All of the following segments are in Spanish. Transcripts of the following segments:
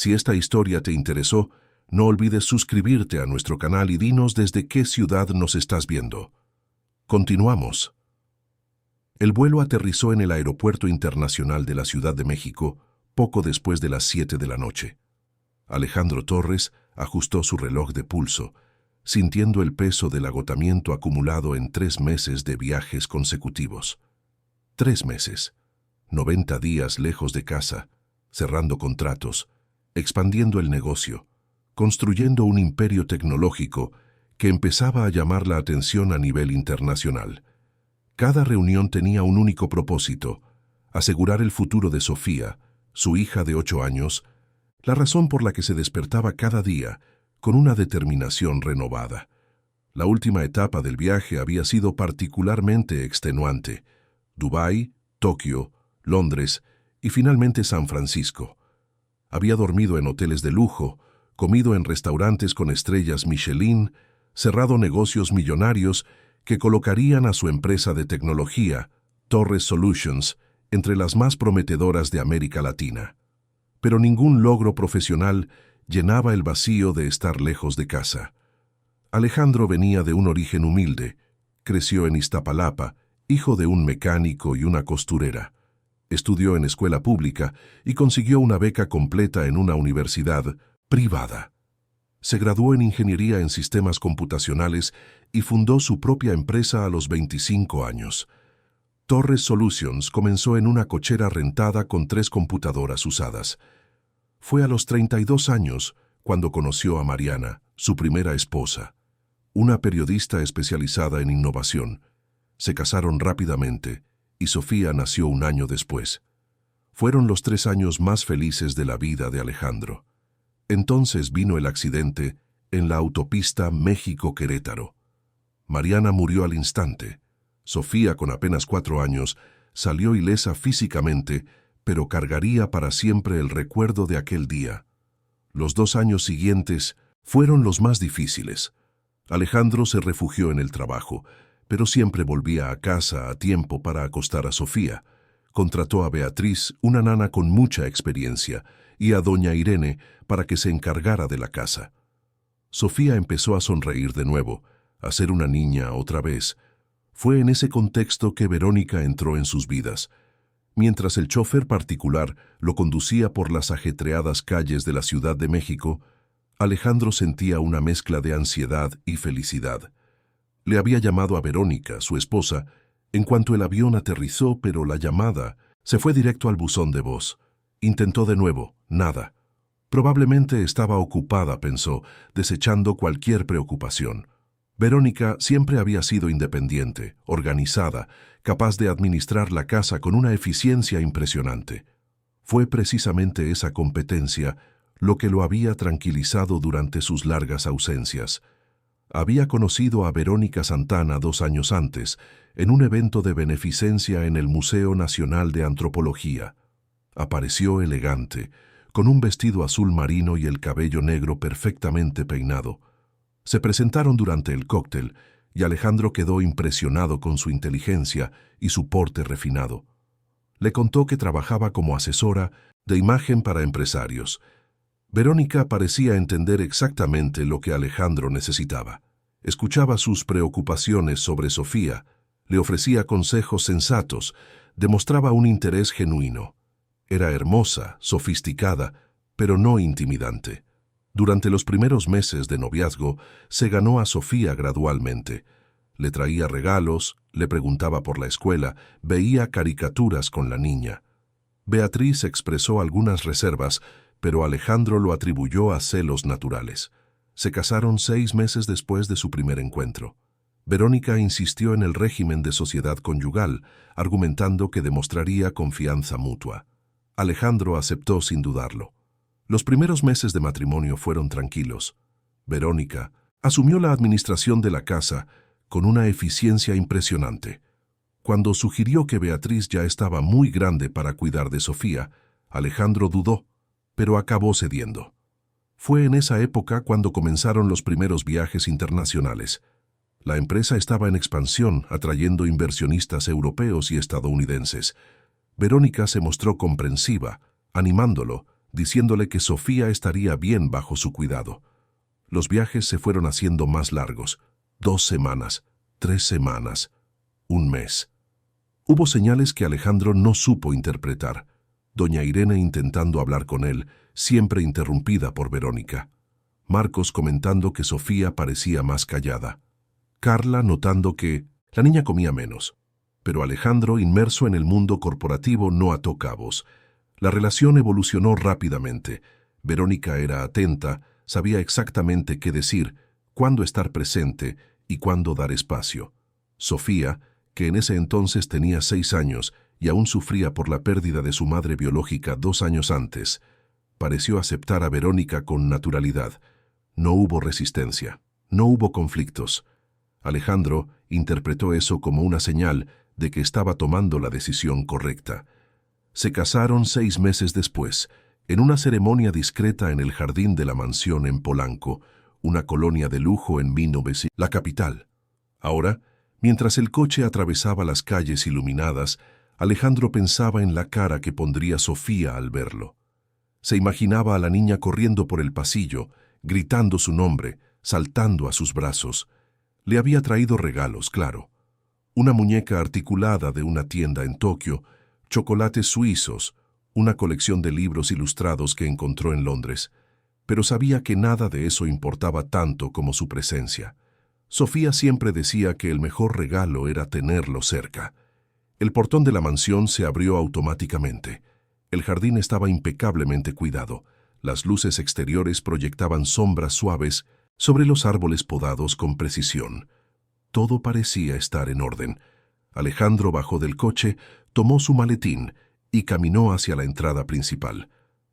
Si esta historia te interesó, no olvides suscribirte a nuestro canal y dinos desde qué ciudad nos estás viendo. Continuamos. El vuelo aterrizó en el Aeropuerto Internacional de la Ciudad de México poco después de las 7 de la noche. Alejandro Torres ajustó su reloj de pulso, sintiendo el peso del agotamiento acumulado en 3 meses de viajes consecutivos. 3 meses, 90 días lejos de casa, cerrando contratos, expandiendo el negocio, construyendo un imperio tecnológico que empezaba a llamar la atención a nivel internacional. Cada reunión tenía un único propósito: asegurar el futuro de Sofía, su hija de 8 años, la razón por la que se despertaba cada día con una determinación renovada. La última etapa del viaje había sido particularmente extenuante: Dubái, Tokio, Londres y finalmente San Francisco. Había dormido en hoteles de lujo, comido en restaurantes con estrellas Michelin, cerrado negocios millonarios que colocarían a su empresa de tecnología, Torres Solutions, entre las más prometedoras de América Latina. Pero ningún logro profesional llenaba el vacío de estar lejos de casa. Alejandro venía de un origen humilde. Creció en Iztapalapa, hijo de un mecánico y una costurera. Estudió en escuela pública y consiguió una beca completa en una universidad privada. Se graduó en Ingeniería en Sistemas Computacionales y fundó su propia empresa a los 25 años. Torres Solutions comenzó en una cochera rentada con 3 computadoras usadas. Fue a los 32 años cuando conoció a Mariana, su primera esposa, una periodista especializada en innovación. Se casaron rápidamente y Sofía nació un año después. Fueron los 3 años más felices de la vida de Alejandro. Entonces vino el accidente en la autopista México-Querétaro. Mariana murió al instante. Sofía, con apenas 4 años, salió ilesa físicamente, pero cargaría para siempre el recuerdo de aquel día. Los 2 años siguientes fueron los más difíciles. Alejandro se refugió en el trabajo, pero siempre volvía a casa a tiempo para acostar a Sofía. Contrató a Beatriz, una nana con mucha experiencia, y a doña Irene para que se encargara de la casa. Sofía empezó a sonreír de nuevo, a ser una niña otra vez. Fue en ese contexto que Verónica entró en sus vidas. Mientras el chofer particular lo conducía por las ajetreadas calles de la Ciudad de México, Alejandro sentía una mezcla de ansiedad y felicidad. Le había llamado a Verónica, su esposa, en cuanto el avión aterrizó, pero la llamada se fue directo al buzón de voz. Intentó de nuevo, nada. Probablemente estaba ocupada, pensó, desechando cualquier preocupación. Verónica siempre había sido independiente, organizada, capaz de administrar la casa con una eficiencia impresionante. Fue precisamente esa competencia lo que lo había tranquilizado durante sus largas ausencias. Había conocido a Verónica Santana 2 años antes, en un evento de beneficencia en el Museo Nacional de Antropología. Apareció elegante, con un vestido azul marino y el cabello negro perfectamente peinado. Se presentaron durante el cóctel y Alejandro quedó impresionado con su inteligencia y su porte refinado. Le contó que trabajaba como asesora de imagen para empresarios. Verónica parecía entender exactamente lo que Alejandro necesitaba. Escuchaba sus preocupaciones sobre Sofía, le ofrecía consejos sensatos, demostraba un interés genuino. Era hermosa, sofisticada, pero no intimidante. Durante los primeros meses de noviazgo, se ganó a Sofía gradualmente. Le traía regalos, le preguntaba por la escuela, veía caricaturas con la niña. Beatriz expresó algunas reservas, pero Alejandro lo atribuyó a celos naturales. Se casaron 6 meses después de su primer encuentro. Verónica insistió en el régimen de sociedad conyugal, argumentando que demostraría confianza mutua. Alejandro aceptó sin dudarlo. Los primeros meses de matrimonio fueron tranquilos. Verónica asumió la administración de la casa con una eficiencia impresionante. Cuando sugirió que Beatriz ya estaba muy grande para cuidar de Sofía, Alejandro dudó, pero acabó cediendo. Fue en esa época cuando comenzaron los primeros viajes internacionales. La empresa estaba en expansión, atrayendo inversionistas europeos y estadounidenses. Verónica se mostró comprensiva, animándolo, diciéndole que Sofía estaría bien bajo su cuidado. Los viajes se fueron haciendo más largos, 2 semanas, 3 semanas, un mes. Hubo señales que Alejandro no supo interpretar. Doña Irene intentando hablar con él, siempre interrumpida por Verónica. Marcos comentando que Sofía parecía más callada. Carla notando que la niña comía menos. Pero Alejandro, inmerso en el mundo corporativo, no ató cabos. La relación evolucionó rápidamente. Verónica era atenta, sabía exactamente qué decir, cuándo estar presente y cuándo dar espacio. Sofía, que en ese entonces tenía 6 años y aún sufría por la pérdida de su madre biológica 2 años antes, pareció aceptar a Verónica con naturalidad. No hubo resistencia, no hubo conflictos. Alejandro interpretó eso como una señal de que estaba tomando la decisión correcta. Se casaron 6 meses después, en una ceremonia discreta en el jardín de la mansión en Polanco, una colonia de lujo en 1900, la capital. Ahora, mientras el coche atravesaba las calles iluminadas, Alejandro pensaba en la cara que pondría Sofía al verlo. Se imaginaba a la niña corriendo por el pasillo, gritando su nombre, saltando a sus brazos. Le había traído regalos, claro. Una muñeca articulada de una tienda en Tokio, chocolates suizos, una colección de libros ilustrados que encontró en Londres. Pero sabía que nada de eso importaba tanto como su presencia. Sofía siempre decía que el mejor regalo era tenerlo cerca. El portón de la mansión se abrió automáticamente. El jardín estaba impecablemente cuidado. Las luces exteriores proyectaban sombras suaves sobre los árboles podados con precisión. Todo parecía estar en orden. Alejandro bajó del coche, tomó su maletín y caminó hacia la entrada principal.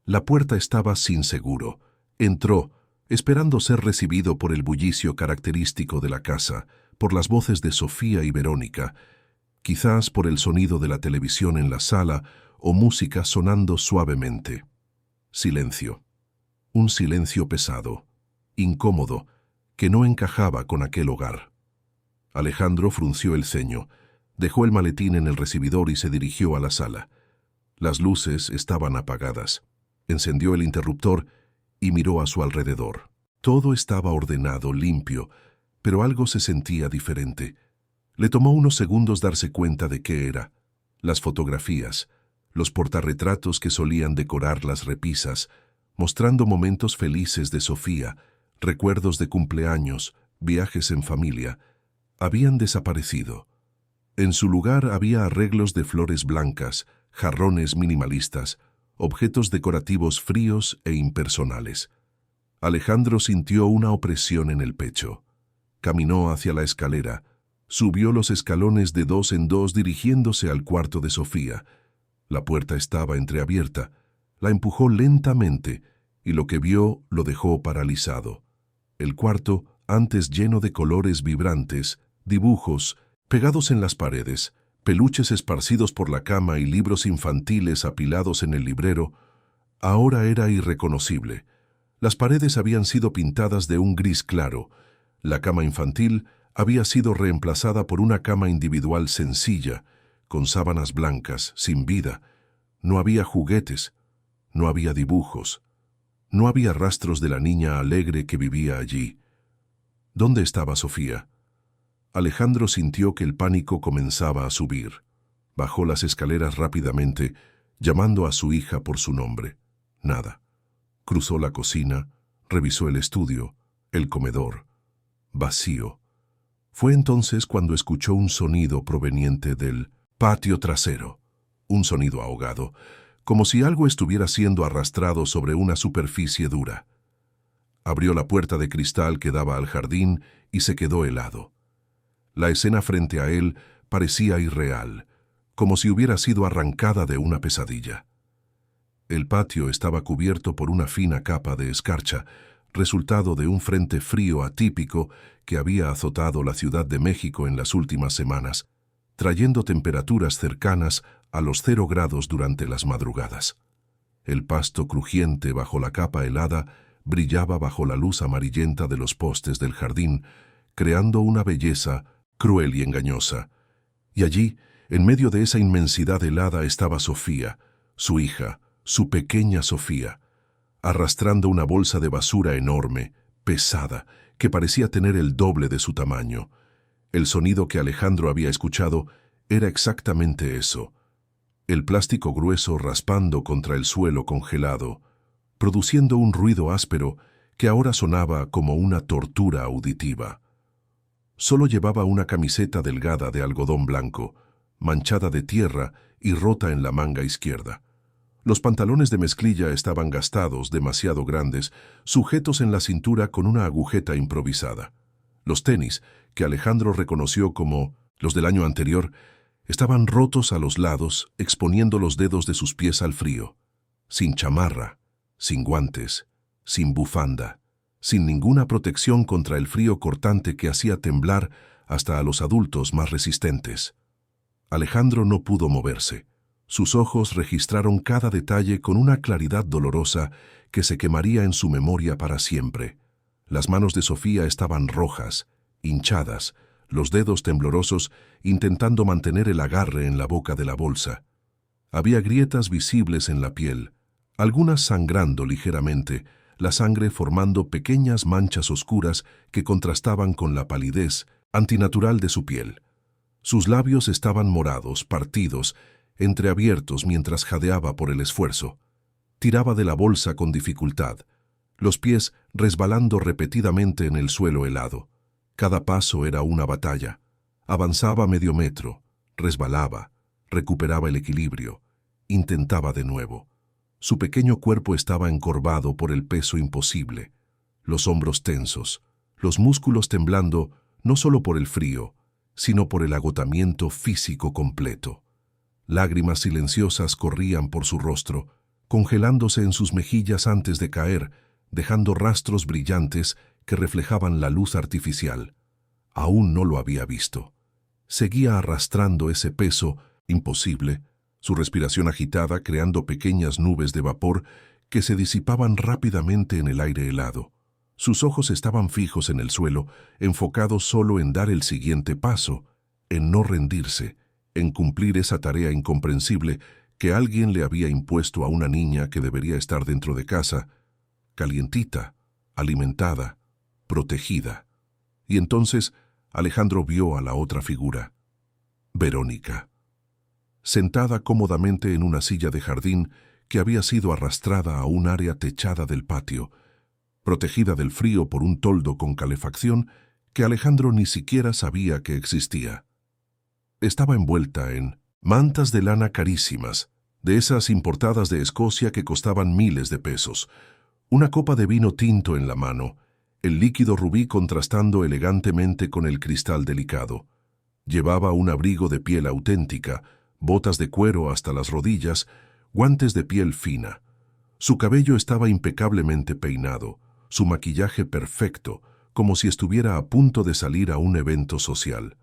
La puerta estaba sin seguro. Entró, esperando ser recibido por el bullicio característico de la casa, por las voces de Sofía y Verónica, quizás por el sonido de la televisión en la sala o música sonando suavemente. Silencio. Un silencio pesado, incómodo, que no encajaba con aquel hogar. Alejandro frunció el ceño, dejó el maletín en el recibidor y se dirigió a la sala. Las luces estaban apagadas. Encendió el interruptor y miró a su alrededor. Todo estaba ordenado, limpio, pero algo se sentía diferente. Le tomó unos segundos darse cuenta de qué era. Las fotografías, los portarretratos que solían decorar las repisas, mostrando momentos felices de Sofía, recuerdos de cumpleaños, viajes en familia, habían desaparecido. En su lugar había arreglos de flores blancas, jarrones minimalistas, objetos decorativos fríos e impersonales. Alejandro sintió una opresión en el pecho. Caminó hacia la escalera, subió los escalones de 2 en 2 dirigiéndose al cuarto de Sofía. La puerta estaba entreabierta. La empujó lentamente y lo que vio lo dejó paralizado. El cuarto, antes lleno de colores vibrantes, dibujos pegados en las paredes, peluches esparcidos por la cama y libros infantiles apilados en el librero, ahora era irreconocible. Las paredes habían sido pintadas de un gris claro. La cama infantil había sido reemplazada por una cama individual sencilla, con sábanas blancas, sin vida. No había juguetes, no había dibujos, no había rastros de la niña alegre que vivía allí. ¿Dónde estaba Sofía? Alejandro sintió que el pánico comenzaba a subir. Bajó las escaleras rápidamente, llamando a su hija por su nombre. Nada. Cruzó la cocina, revisó el estudio, el comedor. Vacío. Fue entonces cuando escuchó un sonido proveniente del patio trasero. Un sonido ahogado, como si algo estuviera siendo arrastrado sobre una superficie dura. Abrió la puerta de cristal que daba al jardín y se quedó helado. La escena frente a él parecía irreal, como si hubiera sido arrancada de una pesadilla. El patio estaba cubierto por una fina capa de escarcha, resultado de un frente frío atípico que había azotado la Ciudad de México en las últimas semanas, trayendo temperaturas cercanas a los 0 grados durante las madrugadas. El pasto crujiente bajo la capa helada brillaba bajo la luz amarillenta de los postes del jardín, creando una belleza cruel y engañosa. Y allí, en medio de esa inmensidad helada, estaba Sofía, su hija, su pequeña Sofía, arrastrando una bolsa de basura enorme, pesada, que parecía tener el doble de su tamaño. El sonido que Alejandro había escuchado era exactamente eso: el plástico grueso raspando contra el suelo congelado, produciendo un ruido áspero que ahora sonaba como una tortura auditiva. Solo llevaba una camiseta delgada de algodón blanco, manchada de tierra y rota en la manga izquierda. Los pantalones de mezclilla estaban gastados, demasiado grandes, sujetos en la cintura con una agujeta improvisada. Los tenis, que Alejandro reconoció como los del año anterior, estaban rotos a los lados, exponiendo los dedos de sus pies al frío. Sin chamarra, sin guantes, sin bufanda, sin ninguna protección contra el frío cortante que hacía temblar hasta a los adultos más resistentes. Alejandro no pudo moverse. Sus ojos registraron cada detalle con una claridad dolorosa que se quemaría en su memoria para siempre. Las manos de Sofía estaban rojas, hinchadas, los dedos temblorosos intentando mantener el agarre en la boca de la bolsa. Había grietas visibles en la piel, algunas sangrando ligeramente, la sangre formando pequeñas manchas oscuras que contrastaban con la palidez antinatural de su piel. Sus labios estaban morados, partidos, entreabiertos mientras jadeaba por el esfuerzo. Tiraba de la bolsa con dificultad, los pies resbalando repetidamente en el suelo helado. Cada paso era una batalla. Avanzaba medio metro, resbalaba, recuperaba el equilibrio, intentaba de nuevo. Su pequeño cuerpo estaba encorvado por el peso imposible, los hombros tensos, los músculos temblando no solo por el frío, sino por el agotamiento físico completo. Lágrimas silenciosas corrían por su rostro, congelándose en sus mejillas antes de caer, dejando rastros brillantes que reflejaban la luz artificial. Aún no lo había visto. Seguía arrastrando ese peso imposible, su respiración agitada creando pequeñas nubes de vapor que se disipaban rápidamente en el aire helado. Sus ojos estaban fijos en el suelo, enfocados solo en dar el siguiente paso, en no rendirse, en cumplir esa tarea incomprensible que alguien le había impuesto a una niña que debería estar dentro de casa, calientita, alimentada, protegida. Y entonces Alejandro vio a la otra figura, Verónica, sentada cómodamente en una silla de jardín que había sido arrastrada a un área techada del patio, protegida del frío por un toldo con calefacción que Alejandro ni siquiera sabía que existía. Estaba envuelta en mantas de lana carísimas, de esas importadas de Escocia que costaban miles de pesos, una copa de vino tinto en la mano, el líquido rubí contrastando elegantemente con el cristal delicado. Llevaba un abrigo de piel auténtica, botas de cuero hasta las rodillas, guantes de piel fina. Su cabello estaba impecablemente peinado, su maquillaje perfecto, como si estuviera a punto de salir a un evento social.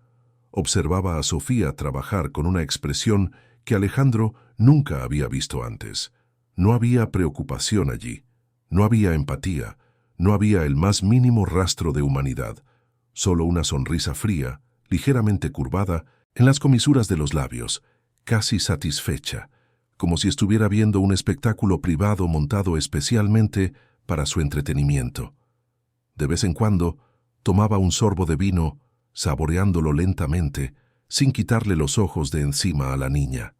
Observaba a Sofía trabajar con una expresión que Alejandro nunca había visto antes. No había preocupación allí, no había empatía, no había el más mínimo rastro de humanidad, solo una sonrisa fría, ligeramente curvada, en las comisuras de los labios, casi satisfecha, como si estuviera viendo un espectáculo privado montado especialmente para su entretenimiento. De vez en cuando, tomaba un sorbo de vino, saboreándolo lentamente, sin quitarle los ojos de encima a la niña.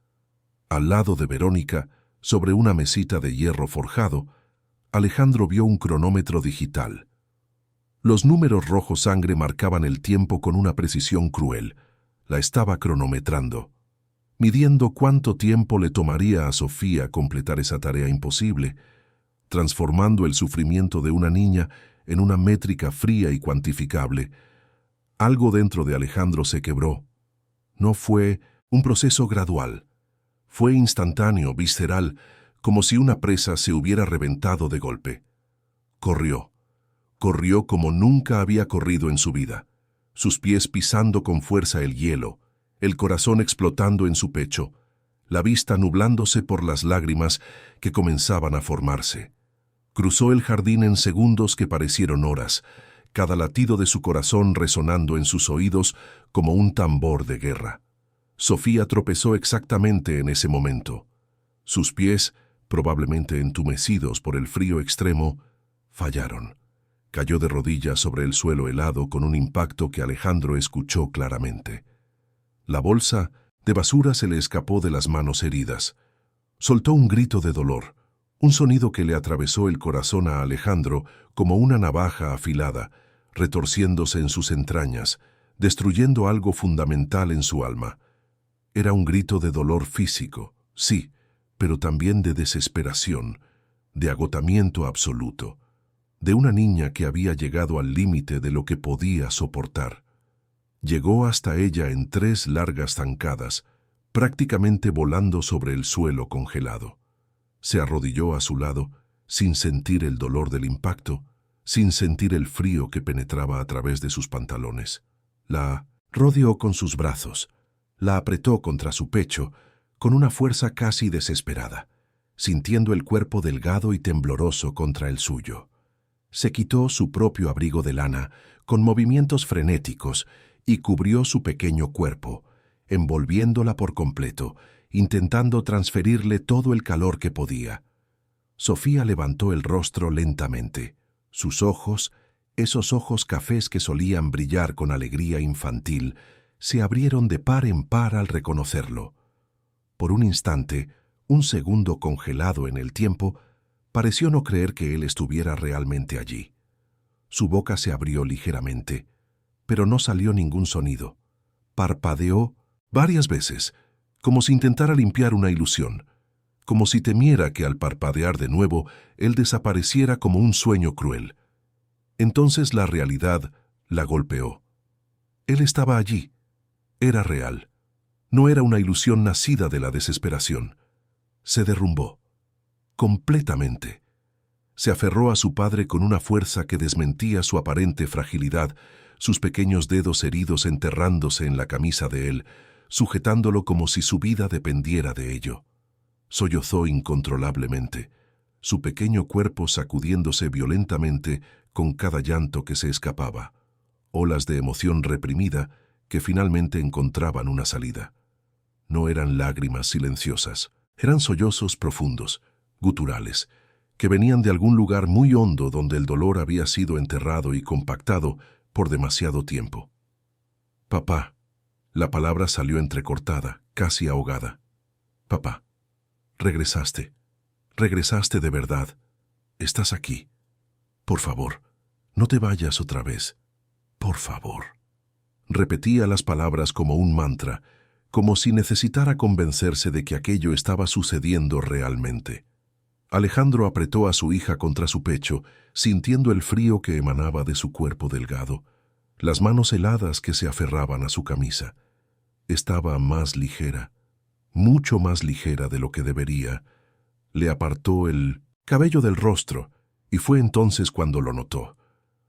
Al lado de Verónica, sobre una mesita de hierro forjado, Alejandro vio un cronómetro digital. Los números rojo sangre marcaban el tiempo con una precisión cruel. La estaba cronometrando, midiendo cuánto tiempo le tomaría a Sofía completar esa tarea imposible, transformando el sufrimiento de una niña en una métrica fría y cuantificable. Algo dentro de Alejandro se quebró. No fue un proceso gradual. Fue instantáneo, visceral, como si una presa se hubiera reventado de golpe. Corrió. Corrió como nunca había corrido en su vida, sus pies pisando con fuerza el hielo, el corazón explotando en su pecho, la vista nublándose por las lágrimas que comenzaban a formarse. Cruzó el jardín en segundos que parecieron horas, cada latido de su corazón resonando en sus oídos como un tambor de guerra. Sofía tropezó exactamente en ese momento. Sus pies, probablemente entumecidos por el frío extremo, fallaron. Cayó de rodillas sobre el suelo helado con un impacto que Alejandro escuchó claramente. La bolsa de basura se le escapó de las manos heridas. Soltó un grito de dolor, un sonido que le atravesó el corazón a Alejandro como una navaja afilada, retorciéndose en sus entrañas, destruyendo algo fundamental en su alma. Era un grito de dolor físico, sí, pero también de desesperación, de agotamiento absoluto, de una niña que había llegado al límite de lo que podía soportar. Llegó hasta ella en 3 largas zancadas, prácticamente volando sobre el suelo congelado. Se arrodilló a su lado, sin sentir el dolor del impacto, sin sentir el frío que penetraba a través de sus pantalones. La rodeó con sus brazos, la apretó contra su pecho, con una fuerza casi desesperada, sintiendo el cuerpo delgado y tembloroso contra el suyo. Se quitó su propio abrigo de lana, con movimientos frenéticos, y cubrió su pequeño cuerpo, envolviéndola por completo, intentando transferirle todo el calor que podía. Sofía levantó el rostro lentamente. Sus ojos, esos ojos cafés que solían brillar con alegría infantil, se abrieron de par en par al reconocerlo. Por un instante, un segundo congelado en el tiempo, pareció no creer que él estuviera realmente allí. Su boca se abrió ligeramente, pero no salió ningún sonido. Parpadeó varias veces, como si intentara limpiar una ilusión, como si temiera que al parpadear de nuevo él desapareciera como un sueño cruel. Entonces la realidad la golpeó. Él estaba allí. Era real. No era una ilusión nacida de la desesperación. Se derrumbó. Completamente. Se aferró a su padre con una fuerza que desmentía su aparente fragilidad, sus pequeños dedos heridos enterrándose en la camisa de él, sujetándolo como si su vida dependiera de ello. Sollozó incontrolablemente, su pequeño cuerpo sacudiéndose violentamente con cada llanto que se escapaba, olas de emoción reprimida que finalmente encontraban una salida. No eran lágrimas silenciosas, eran sollozos profundos, guturales, que venían de algún lugar muy hondo donde el dolor había sido enterrado y compactado por demasiado tiempo. «Papá», la palabra salió entrecortada, casi ahogada. «Papá, regresaste. Regresaste de verdad. Estás aquí. Por favor, no te vayas otra vez. Por favor». Repetía las palabras como un mantra, como si necesitara convencerse de que aquello estaba sucediendo realmente. Alejandro apretó a su hija contra su pecho, sintiendo el frío que emanaba de su cuerpo delgado, las manos heladas que se aferraban a su camisa. Estaba más ligera, mucho más ligera de lo que debería. Le apartó el cabello del rostro, y fue entonces cuando lo notó.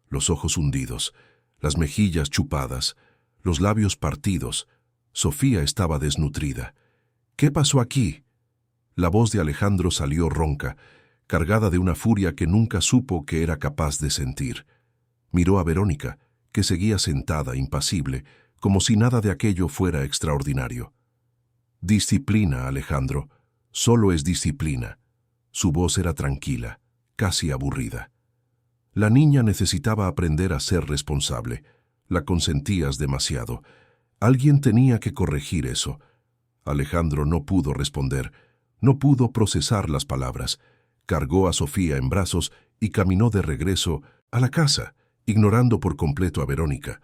Los ojos hundidos, las mejillas chupadas, los labios partidos. Sofía estaba desnutrida. «¿Qué pasó aquí?». La voz de Alejandro salió ronca, cargada de una furia que nunca supo que era capaz de sentir. Miró a Verónica, que seguía sentada, impasible, como si nada de aquello fuera extraordinario. «Disciplina, Alejandro. Solo es disciplina». Su voz era tranquila, casi aburrida. La niña necesitaba aprender a ser responsable. La consentías demasiado. Alguien tenía que corregir eso. Alejandro no pudo responder. No pudo procesar las palabras. Cargó a Sofía en brazos y caminó de regreso a la casa, ignorando por completo a Verónica.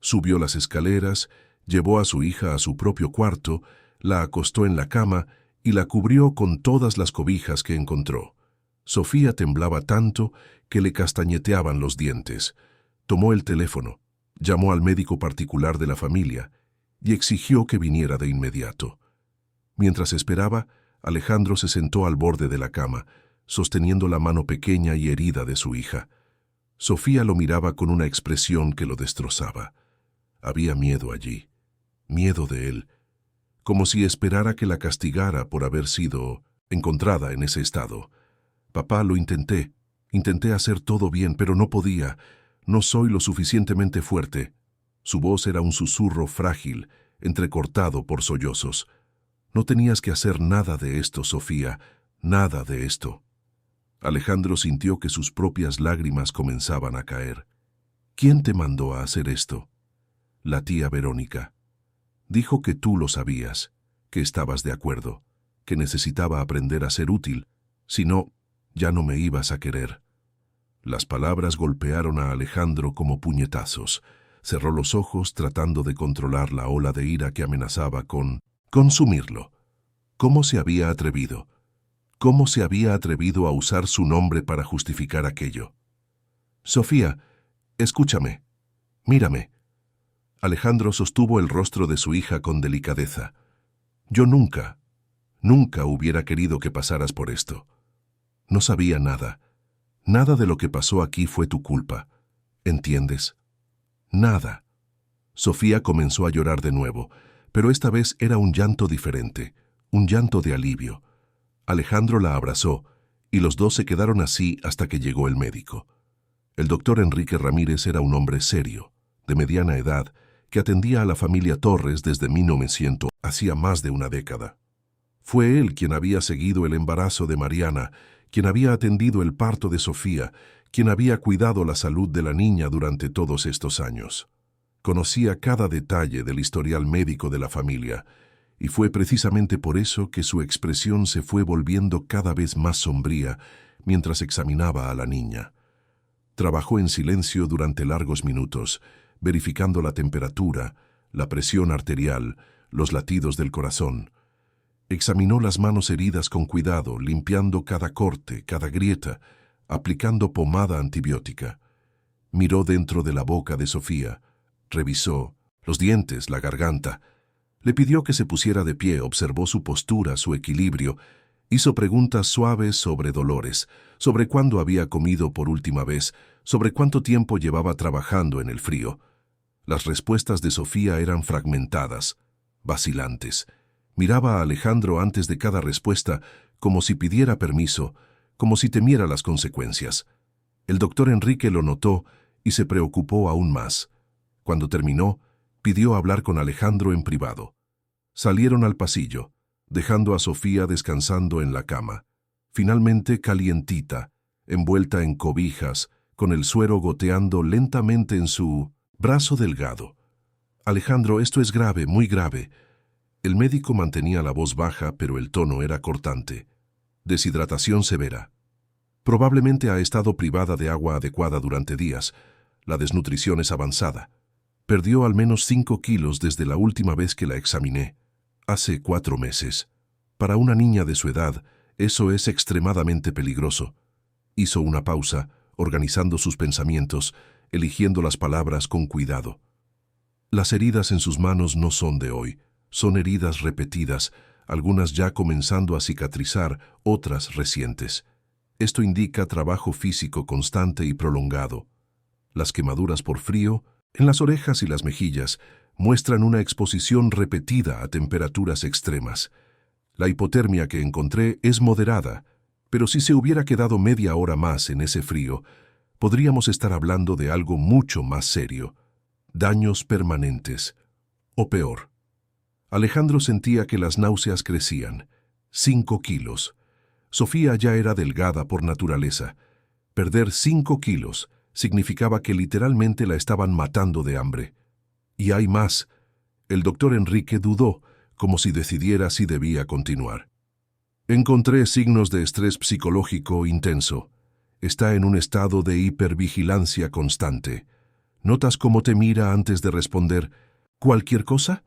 Subió las escaleras, llevó a su hija a su propio cuarto, la acostó en la cama y la cubrió con todas las cobijas que encontró. Sofía temblaba tanto que le castañeteaban los dientes. Tomó el teléfono, llamó al médico particular de la familia y exigió que viniera de inmediato. Mientras esperaba, Alejandro se sentó al borde de la cama, sosteniendo la mano pequeña y herida de su hija. Sofía lo miraba con una expresión que lo destrozaba. Había miedo allí, miedo de él, como si esperara que la castigara por haber sido encontrada en ese estado. «Papá, lo intenté hacer todo bien, pero no podía. No soy lo suficientemente fuerte». Su voz era un susurro frágil, entrecortado por sollozos. «No tenías que hacer nada de esto, Sofía. Nada de esto. Alejandro sintió que sus propias lágrimas comenzaban a caer. ¿Quién te mandó a hacer esto? La tía Verónica. Dijo que tú lo sabías, que estabas de acuerdo, que necesitaba aprender a ser útil, si no, ya no me ibas a querer. Las palabras golpearon a Alejandro como puñetazos. Cerró los ojos tratando de controlar la ola de ira que amenazaba con consumirlo. ¿Cómo se había atrevido? ¿Cómo se había atrevido a usar su nombre para justificar aquello? Sofía, escúchame, mírame. Alejandro sostuvo el rostro de su hija con delicadeza. Yo nunca hubiera querido que pasaras por esto. No sabía nada. Nada de lo que pasó aquí fue tu culpa. ¿Entiendes? Nada. Sofía comenzó a llorar de nuevo, pero esta vez era un llanto diferente, un llanto de alivio. Alejandro la abrazó, y los dos se quedaron así hasta que llegó el médico. El doctor Enrique Ramírez era un hombre serio, de mediana edad, que atendía a la familia Torres desde 1900, hacía más de una década. Fue él quien había seguido el embarazo de Mariana, quien había atendido el parto de Sofía, quien había cuidado la salud de la niña durante todos estos años. Conocía cada detalle del historial médico de la familia, y fue precisamente por eso que su expresión se fue volviendo cada vez más sombría mientras examinaba a la niña. Trabajó en silencio durante largos minutos, verificando la temperatura, la presión arterial, los latidos del corazón. Examinó las manos heridas con cuidado, limpiando cada corte, cada grieta, aplicando pomada antibiótica. Miró dentro de la boca de Sofía, revisó los dientes, la garganta. Le pidió que se pusiera de pie, observó su postura, su equilibrio. Hizo preguntas suaves sobre dolores, sobre cuándo había comido por última vez, sobre cuánto tiempo llevaba trabajando en el frío. Las respuestas de Sofía eran fragmentadas, vacilantes. Miraba a Alejandro antes de cada respuesta, como si pidiera permiso, como si temiera las consecuencias. El doctor Enrique lo notó y se preocupó aún más. Cuando terminó, pidió hablar con Alejandro en privado. Salieron al pasillo, dejando a Sofía descansando en la cama, finalmente calientita, envuelta en cobijas, con el suero goteando lentamente en su brazo delgado. Alejandro, esto es grave, muy grave. El médico mantenía la voz baja, pero el tono era cortante. Deshidratación severa. Probablemente ha estado privada de agua adecuada durante días. La desnutrición es avanzada. Perdió al menos 5 kilos desde la última vez que la examiné. Hace 4 meses. Para una niña de su edad, eso es extremadamente peligroso. Hizo una pausa, organizando sus pensamientos, eligiendo las palabras con cuidado. Las heridas en sus manos no son de hoy, son heridas repetidas, algunas ya comenzando a cicatrizar, otras recientes. Esto indica trabajo físico constante y prolongado. Las quemaduras por frío, en las orejas y las mejillas, muestran una exposición repetida a temperaturas extremas. La hipotermia que encontré es moderada, pero si se hubiera quedado media hora más en ese frío, podríamos estar hablando de algo mucho más serio. Daños permanentes. O peor. Alejandro sentía que las náuseas crecían. 5 kilos. Sofía ya era delgada por naturaleza. Perder 5 kilos significaba que literalmente la estaban matando de hambre. Y hay más. El doctor Enrique dudó, como si decidiera si debía continuar. Encontré signos de estrés psicológico intenso. Está en un estado de hipervigilancia constante. ¿Notas cómo te mira antes de responder cualquier cosa?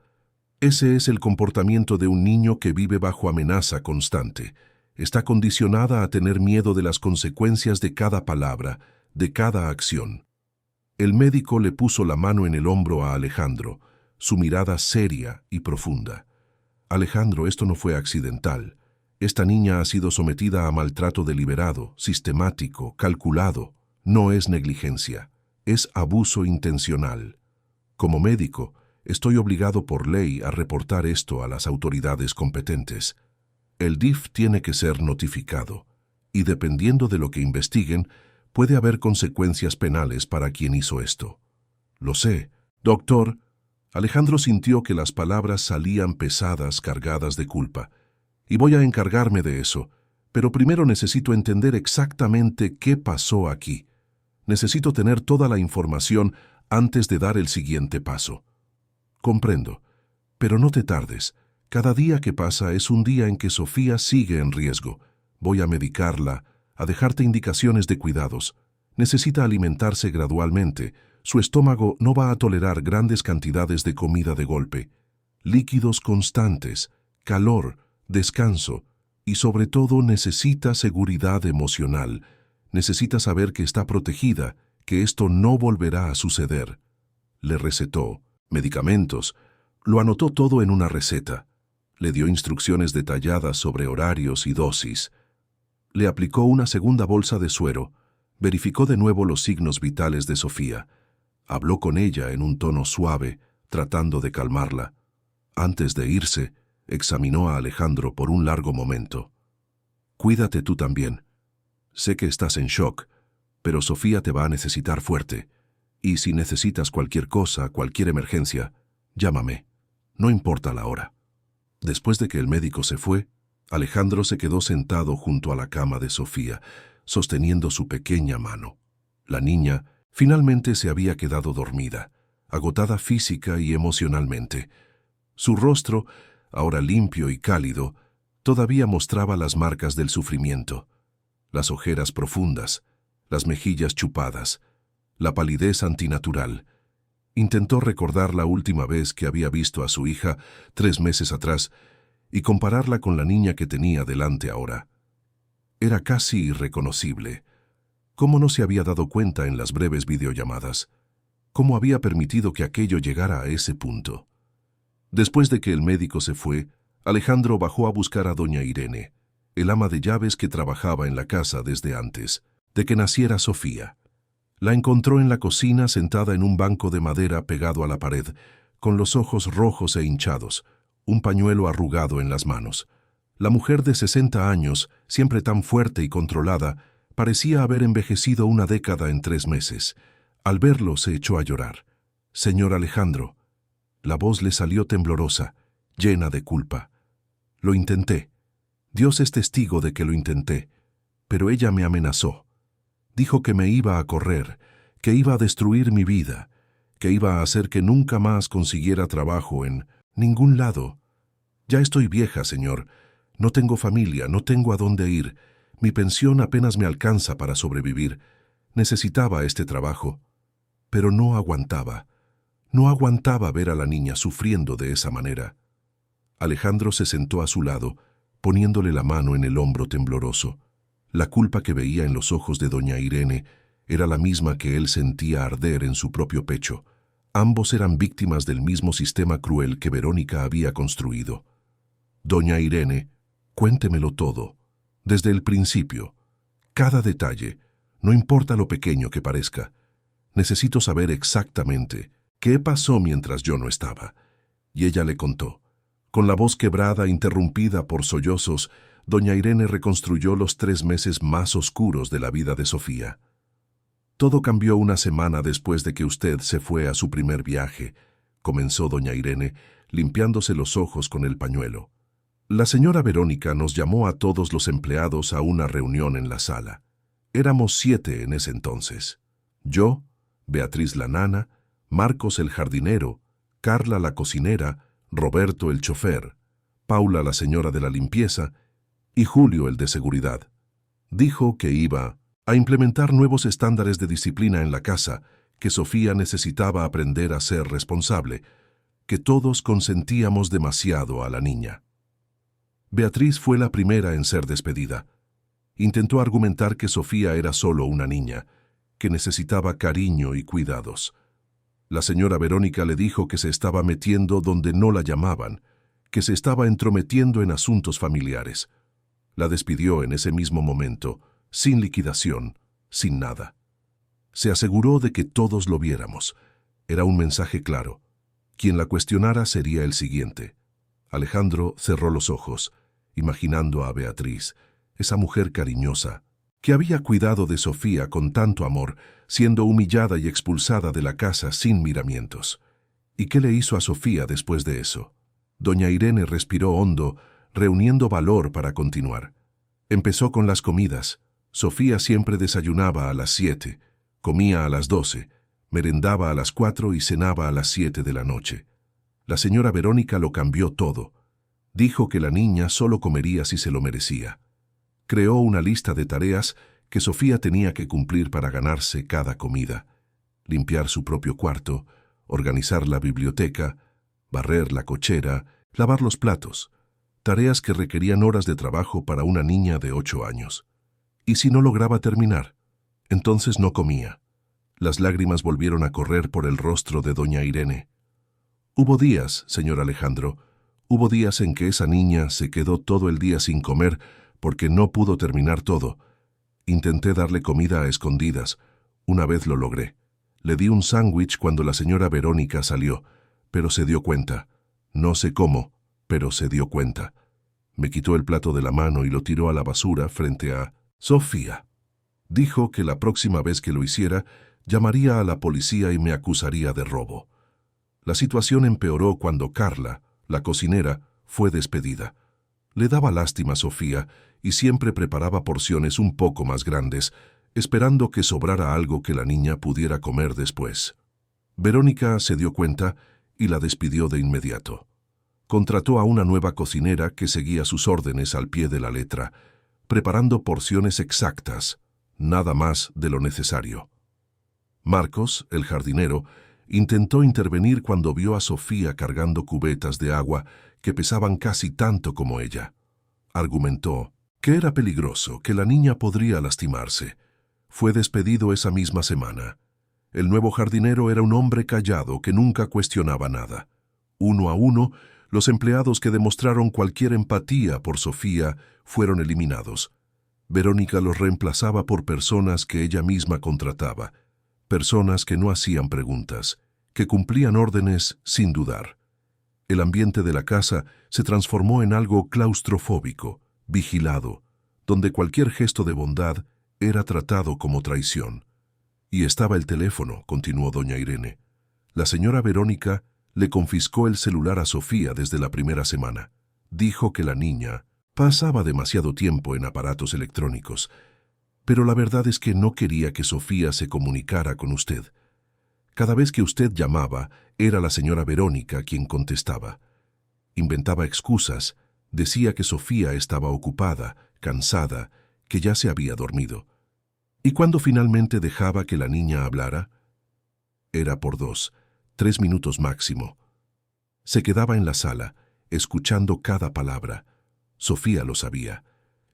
Ese es el comportamiento de un niño que vive bajo amenaza constante. Está condicionada a tener miedo de las consecuencias de cada palabra, de cada acción. El médico le puso la mano en el hombro a Alejandro, su mirada seria y profunda. Alejandro, esto no fue accidental. Esta niña ha sido sometida a maltrato deliberado, sistemático, calculado. No es negligencia, es abuso intencional. Como médico, estoy obligado por ley a reportar esto a las autoridades competentes. El DIF tiene que ser notificado, y dependiendo de lo que investiguen, puede haber consecuencias penales para quien hizo esto. Lo sé, doctor. Alejandro sintió que las palabras salían pesadas, cargadas de culpa. Y voy a encargarme de eso, Pero primero necesito entender exactamente qué pasó aquí. Necesito tener toda la información antes de dar el siguiente paso. Comprendo, pero no te tardes. Cada día que pasa es un día en que Sofía sigue en riesgo. Voy a medicarla, a dejarte indicaciones de cuidados. Necesita alimentarse gradualmente. Su estómago no va a tolerar grandes cantidades de comida de golpe. Líquidos constantes, calor, descanso y sobre todo necesita seguridad emocional. Necesita saber que está protegida, que esto no volverá a suceder. Le recetó medicamentos, lo anotó todo en una receta. Le dio instrucciones detalladas sobre horarios y dosis. Le aplicó una segunda bolsa de suero. Verificó de nuevo los signos vitales de Sofía. Habló con ella en un tono suave, tratando de calmarla. Antes de irse, examinó a Alejandro por un largo momento. Cuídate tú también. Sé que estás en shock, pero Sofía te va a necesitar fuerte. Y si necesitas cualquier cosa, cualquier emergencia, llámame. No importa la hora. Después de que el médico se fue, Alejandro se quedó sentado junto a la cama de Sofía, sosteniendo su pequeña mano. La niña finalmente se había quedado dormida, agotada física y emocionalmente. Su rostro, ahora limpio y cálido, todavía mostraba las marcas del sufrimiento, las ojeras profundas, las mejillas chupadas, la palidez antinatural. Intentó recordar la última vez que había visto a su hija 3 meses atrás y compararla con la niña que tenía delante ahora. Era casi irreconocible. ¿Cómo no se había dado cuenta en las breves videollamadas? ¿Cómo había permitido que aquello llegara a ese punto? Después de que el médico se fue, Alejandro bajó a buscar a doña Irene, el ama de llaves que trabajaba en la casa desde antes de que naciera Sofía. La encontró en la cocina sentada en un banco de madera pegado a la pared, con los ojos rojos e hinchados, un pañuelo arrugado en las manos. La mujer de 60 años, siempre tan fuerte y controlada, parecía haber envejecido una década en 3 meses. Al verlo se echó a llorar. «Señor Alejandro». La voz le salió temblorosa, llena de culpa. «Lo intenté. Dios es testigo de que lo intenté. Pero ella me amenazó. Dijo que me iba a correr, que iba a destruir mi vida, que iba a hacer que nunca más consiguiera trabajo en ningún lado. Ya estoy vieja, señor. No tengo familia, no tengo a dónde ir. Mi pensión apenas me alcanza para sobrevivir. Necesitaba este trabajo. Pero no aguantaba. No aguantaba ver a la niña sufriendo de esa manera». Alejandro se sentó a su lado, poniéndole la mano en el hombro tembloroso. La culpa que veía en los ojos de doña Irene era la misma que él sentía arder en su propio pecho. Ambos eran víctimas del mismo sistema cruel que Verónica había construido. «Doña Irene, cuéntemelo todo, desde el principio, cada detalle, no importa lo pequeño que parezca. Necesito saber exactamente qué pasó mientras yo no estaba». Y ella le contó. Con la voz quebrada, interrumpida por sollozos, doña Irene reconstruyó los 3 meses más oscuros de la vida de Sofía. «Todo cambió una semana después de que usted se fue a su primer viaje», comenzó doña Irene, limpiándose los ojos con el pañuelo. «La señora Verónica nos llamó a todos los empleados a una reunión en la sala. Éramos 7 en ese entonces. Yo, Beatriz la nana, Marcos el jardinero, Carla la cocinera, Roberto el chofer, Paula la señora de la limpieza y Julio el de seguridad. Dijo que iba a implementar nuevos estándares de disciplina en la casa, que Sofía necesitaba aprender a ser responsable, que todos consentíamos demasiado a la niña». Beatriz fue la primera en ser despedida. Intentó argumentar que Sofía era solo una niña, que necesitaba cariño y cuidados. La señora Verónica le dijo que se estaba metiendo donde no la llamaban, que se estaba entrometiendo en asuntos familiares. La despidió en ese mismo momento, sin liquidación, sin nada. Se aseguró de que todos lo viéramos. Era un mensaje claro. Quien la cuestionara sería el siguiente. Alejandro cerró los ojos, imaginando a Beatriz, esa mujer cariñosa, que había cuidado de Sofía con tanto amor, siendo humillada y expulsada de la casa sin miramientos. ¿Y qué le hizo a Sofía después de eso? Doña Irene respiró hondo, reuniendo valor para continuar. Empezó con las comidas. Sofía siempre desayunaba a las 7, comía a las 12, merendaba a las 4 y cenaba a las 7 de la noche. La señora Verónica lo cambió todo. Dijo que la niña solo comería si se lo merecía. Creó una lista de tareas que Sofía tenía que cumplir para ganarse cada comida. Limpiar su propio cuarto, organizar la biblioteca, barrer la cochera, lavar los platos. Tareas que requerían horas de trabajo para una niña de 8 años. Y si no lograba terminar, entonces no comía. Las lágrimas volvieron a correr por el rostro de doña Irene. Hubo días, señor Alejandro, hubo días en que esa niña se quedó todo el día sin comer porque no pudo terminar todo. Intenté darle comida a escondidas. Una vez lo logré. Le di un sándwich cuando la señora Verónica salió, pero se dio cuenta. No sé cómo, pero se dio cuenta. Me quitó el plato de la mano y lo tiró a la basura frente a Sofía. Dijo que la próxima vez que lo hiciera, llamaría a la policía y me acusaría de robo. La situación empeoró cuando Carla, la cocinera, fue despedida. Le daba lástima a Sofía y siempre preparaba porciones un poco más grandes, esperando que sobrara algo que la niña pudiera comer después. Verónica se dio cuenta y la despidió de inmediato. Contrató a una nueva cocinera que seguía sus órdenes al pie de la letra, preparando porciones exactas, nada más de lo necesario. Marcos, el jardinero, intentó intervenir cuando vio a Sofía cargando cubetas de agua que pesaban casi tanto como ella. Argumentó que era peligroso, que la niña podría lastimarse. Fue despedido esa misma semana. El nuevo jardinero era un hombre callado que nunca cuestionaba nada. Uno a uno, los empleados que demostraron cualquier empatía por Sofía fueron eliminados. Verónica los reemplazaba por personas que ella misma contrataba, personas que no hacían preguntas, que cumplían órdenes sin dudar. El ambiente de la casa se transformó en algo claustrofóbico, vigilado, donde cualquier gesto de bondad era tratado como traición. Y estaba el teléfono, continuó doña Irene. La señora Verónica le confiscó el celular a Sofía desde la primera semana. Dijo que la niña pasaba demasiado tiempo en aparatos electrónicos, pero la verdad es que no quería que Sofía se comunicara con usted. Cada vez que usted llamaba, era la señora Verónica quien contestaba. Inventaba excusas, decía que Sofía estaba ocupada, cansada, que ya se había dormido. ¿Y cuando finalmente dejaba que la niña hablara? Era por 2, 3 minutos máximo. Se quedaba en la sala, escuchando cada palabra. Sofía lo sabía.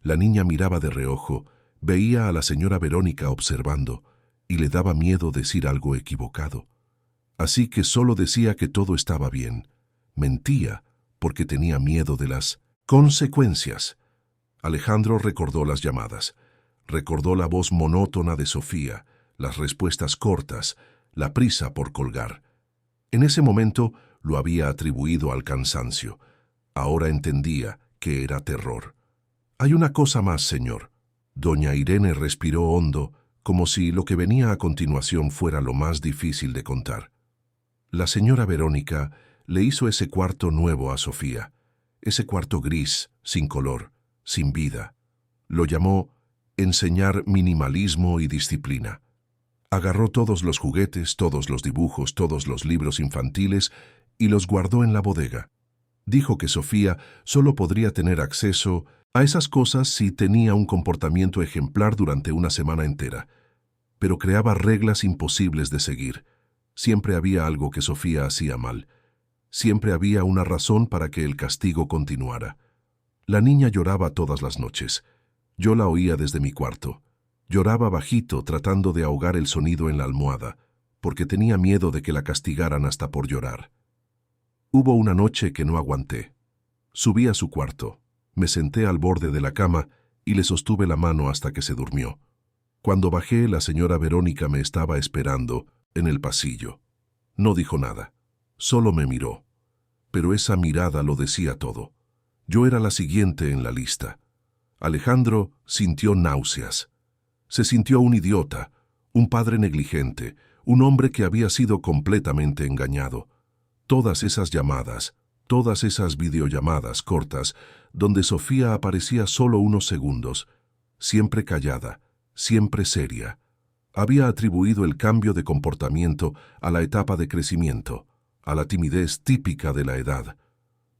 La niña miraba de reojo, veía a la señora Verónica observando, y le daba miedo decir algo equivocado. Así que solo decía que todo estaba bien. Mentía, porque tenía miedo de las consecuencias. Alejandro recordó las llamadas. Recordó la voz monótona de Sofía, las respuestas cortas, la prisa por colgar. En ese momento lo había atribuido al cansancio. Ahora entendía que era terror. Hay una cosa más, señor. Doña Irene respiró hondo, como si lo que venía a continuación fuera lo más difícil de contar. La señora Verónica le hizo ese cuarto nuevo a Sofía, ese cuarto gris, sin color, sin vida. Lo llamó enseñar minimalismo y disciplina. Agarró todos los juguetes, todos los dibujos, todos los libros infantiles y los guardó en la bodega. Dijo que Sofía solo podría tener acceso a esas cosas si tenía un comportamiento ejemplar durante una semana entera, pero creaba reglas imposibles de seguir. Siempre había algo que Sofía hacía mal. Siempre había una razón para que el castigo continuara. La niña lloraba todas las noches. Yo la oía desde mi cuarto. Lloraba bajito, tratando de ahogar el sonido en la almohada, porque tenía miedo de que la castigaran hasta por llorar. Hubo una noche que no aguanté. Subí a su cuarto, me senté al borde de la cama y le sostuve la mano hasta que se durmió. Cuando bajé, la señora Verónica me estaba esperando en el pasillo. No dijo nada, solo me miró. Pero esa mirada lo decía todo. Yo era la siguiente en la lista. Alejandro sintió náuseas. Se sintió un idiota, un padre negligente, un hombre que había sido completamente engañado. Todas esas llamadas, todas esas videollamadas cortas, donde Sofía aparecía solo unos segundos, siempre callada, siempre seria. Había atribuido el cambio de comportamiento a la etapa de crecimiento, a la timidez típica de la edad.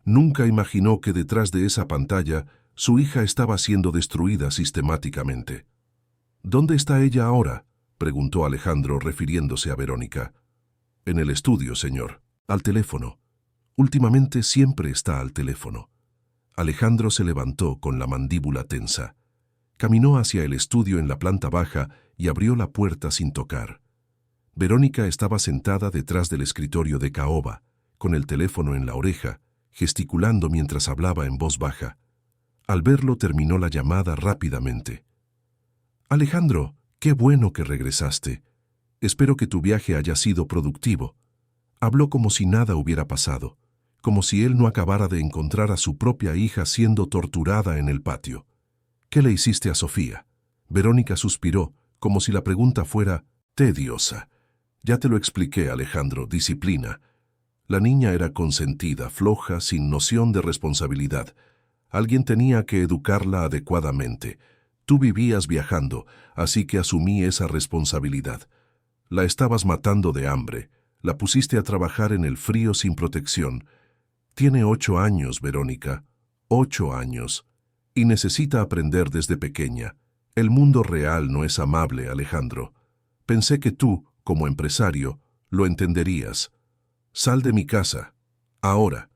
Nunca imaginó que detrás de esa pantalla su hija estaba siendo destruida sistemáticamente. ¿Dónde está ella ahora?, preguntó Alejandro refiriéndose a Verónica. En el estudio, señor. Al teléfono. Últimamente siempre está al teléfono. Alejandro se levantó con la mandíbula tensa. Caminó hacia el estudio en la planta baja y abrió la puerta sin tocar. Verónica estaba sentada detrás del escritorio de caoba, con el teléfono en la oreja, gesticulando mientras hablaba en voz baja. Al verlo terminó la llamada rápidamente. «Alejandro, qué bueno que regresaste. Espero que tu viaje haya sido productivo». Habló como si nada hubiera pasado, como si él no acabara de encontrar a su propia hija siendo torturada en el patio. «¿Qué le hiciste a Sofía?». Verónica suspiró, como si la pregunta fuera tediosa. «Ya te lo expliqué, Alejandro, disciplina». La niña era consentida, floja, sin noción de responsabilidad. Alguien tenía que educarla adecuadamente. Tú vivías viajando, así que asumí esa responsabilidad. La estabas matando de hambre. La pusiste a trabajar en el frío sin protección. Tiene 8 años, Verónica. 8 años. Y necesita aprender desde pequeña. El mundo real no es amable, Alejandro. Pensé que tú, como empresario, lo entenderías. Sal de mi casa. Ahora.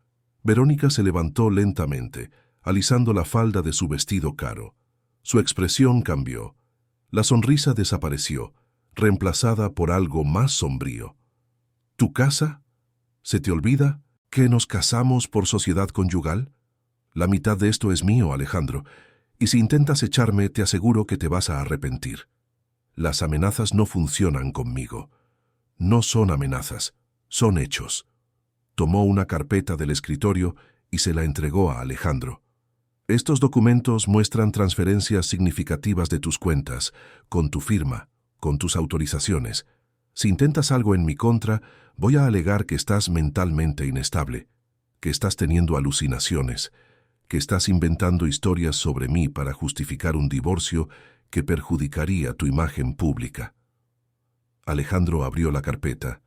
Verónica se levantó lentamente, alisando la falda de su vestido caro. Su expresión cambió. La sonrisa desapareció, reemplazada por algo más sombrío. ¿Tu casa? ¿Se te olvida que nos casamos por sociedad conyugal? La mitad de esto es mío, Alejandro, y si intentas echarme, te aseguro que te vas a arrepentir. Las amenazas no funcionan conmigo. No son amenazas, son hechos. Tomó una carpeta del escritorio y se la entregó a Alejandro. Estos documentos muestran transferencias significativas de tus cuentas, con tu firma, con tus autorizaciones. Si intentas algo en mi contra, voy a alegar que estás mentalmente inestable, que estás teniendo alucinaciones, que estás inventando historias sobre mí para justificar un divorcio que perjudicaría tu imagen pública. Alejandro abrió la carpeta.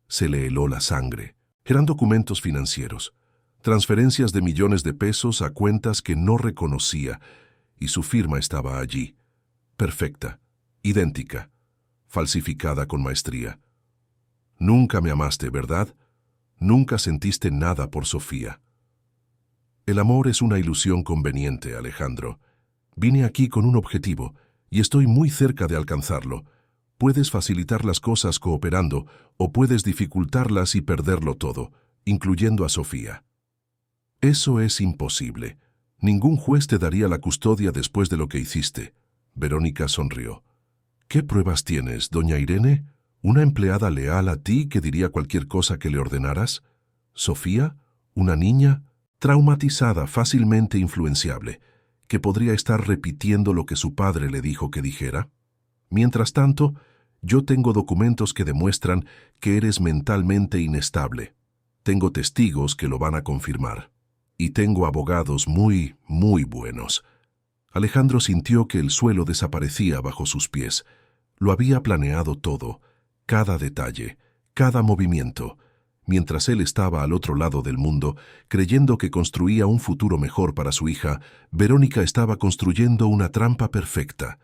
Se le heló la sangre. Eran documentos financieros, transferencias de millones de pesos a cuentas que no reconocía, y su firma estaba allí, perfecta, idéntica, falsificada con maestría. Nunca me amaste, ¿verdad? Nunca sentiste nada por Sofía. El amor es una ilusión conveniente, Alejandro. Vine aquí con un objetivo, y estoy muy cerca de alcanzarlo. Puedes facilitar las cosas cooperando, o puedes dificultarlas y perderlo todo, incluyendo a Sofía. Eso es imposible. Ningún juez te daría la custodia después de lo que hiciste. Verónica sonrió. ¿Qué pruebas tienes, doña Irene? ¿Una empleada leal a ti que diría cualquier cosa que le ordenaras? ¿Sofía? ¿Una niña? Traumatizada, fácilmente influenciable, que podría estar repitiendo lo que su padre le dijo que dijera. Mientras tanto, yo tengo documentos que demuestran que eres mentalmente inestable. Tengo testigos que lo van a confirmar. Y tengo abogados muy, muy buenos. Alejandro sintió que el suelo desaparecía bajo sus pies. Lo había planeado todo, cada detalle, cada movimiento. Mientras él estaba al otro lado del mundo, creyendo que construía un futuro mejor para su hija, Verónica estaba construyendo una trampa perfecta.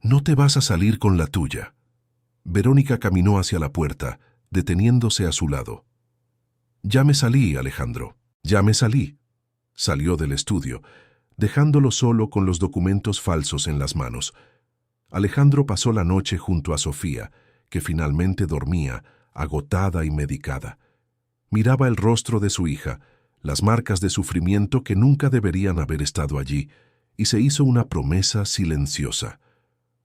«No te vas a salir con la tuya». Verónica caminó hacia la puerta, deteniéndose a su lado. «Ya me salí, Alejandro, ya me salí». Salió del estudio, dejándolo solo con los documentos falsos en las manos. Alejandro pasó la noche junto a Sofía, que finalmente dormía, agotada y medicada. Miraba el rostro de su hija, las marcas de sufrimiento que nunca deberían haber estado allí, y se hizo una promesa silenciosa.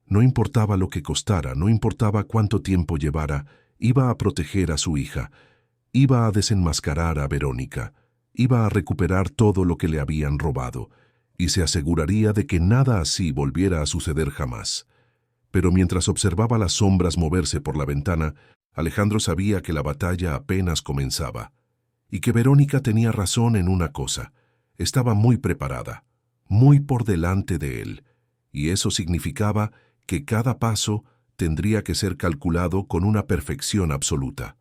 No importaba lo que costara, no importaba cuánto tiempo llevara, iba a proteger a su hija, iba a desenmascarar a Verónica, iba a recuperar todo lo que le habían robado, y se aseguraría de que nada así volviera a suceder jamás. Pero mientras observaba las sombras moverse por la ventana, Alejandro sabía que la batalla apenas comenzaba, y que Verónica tenía razón en una cosa: estaba muy preparada, muy por delante de él, y eso significaba que cada paso tendría que ser calculado con una perfección absoluta.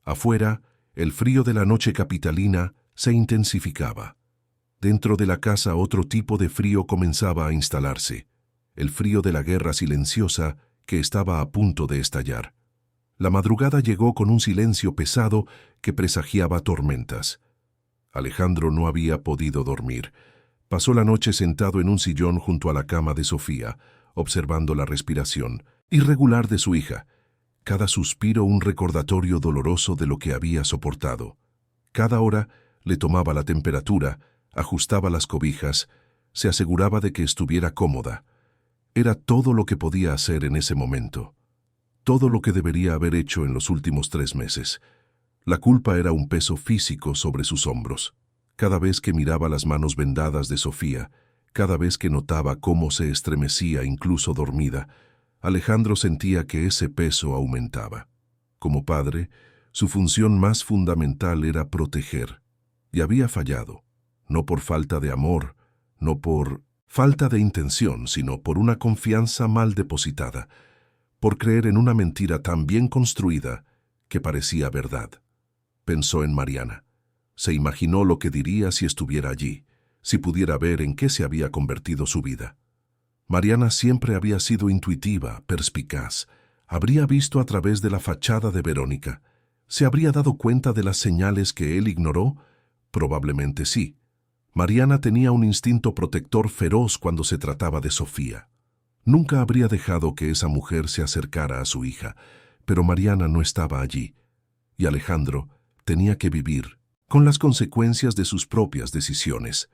Afuera, el frío de la noche capitalina se intensificaba. Dentro de la casa otro tipo de frío comenzaba a instalarse, el frío de la guerra silenciosa que estaba a punto de estallar. La madrugada llegó con un silencio pesado que presagiaba tormentas. Alejandro no había podido dormir. Pasó la noche sentado en un sillón junto a la cama de Sofía, observando la respiración irregular de su hija. Cada suspiro un recordatorio doloroso de lo que había soportado. Cada hora le tomaba la temperatura, ajustaba las cobijas, se aseguraba de que estuviera cómoda. Era todo lo que podía hacer en ese momento. Todo lo que debería haber hecho en los últimos 3 meses. La culpa era un peso físico sobre sus hombros. Cada vez que miraba las manos vendadas de Sofía, cada vez que notaba cómo se estremecía incluso dormida, Alejandro sentía que ese peso aumentaba. Como padre, su función más fundamental era proteger. Y había fallado, no por falta de amor, no por falta de intención, sino por una confianza mal depositada, por creer en una mentira tan bien construida que parecía verdad. Pensó en Mariana. Se imaginó lo que diría si estuviera allí, si pudiera ver en qué se había convertido su vida. Mariana siempre había sido intuitiva, perspicaz. Habría visto a través de la fachada de Verónica. ¿Se habría dado cuenta de las señales que él ignoró? Probablemente sí. Mariana tenía un instinto protector feroz cuando se trataba de Sofía. Nunca habría dejado que esa mujer se acercara a su hija, pero Mariana no estaba allí, y Alejandro tenía que vivir con las consecuencias de sus propias decisiones.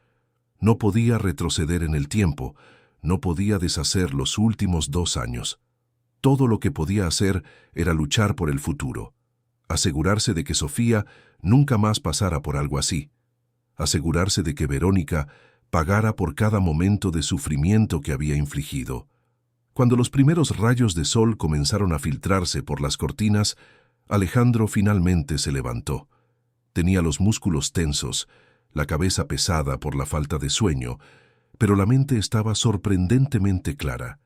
No podía retroceder en el tiempo, no podía deshacer los últimos 2 años. Todo lo que podía hacer era luchar por el futuro, asegurarse de que Sofía nunca más pasara por algo así, asegurarse de que Verónica pagara por cada momento de sufrimiento que había infligido. Cuando los primeros rayos de sol comenzaron a filtrarse por las cortinas, Alejandro finalmente se levantó. Tenía los músculos tensos, la cabeza pesada por la falta de sueño, pero la mente estaba sorprendentemente clara.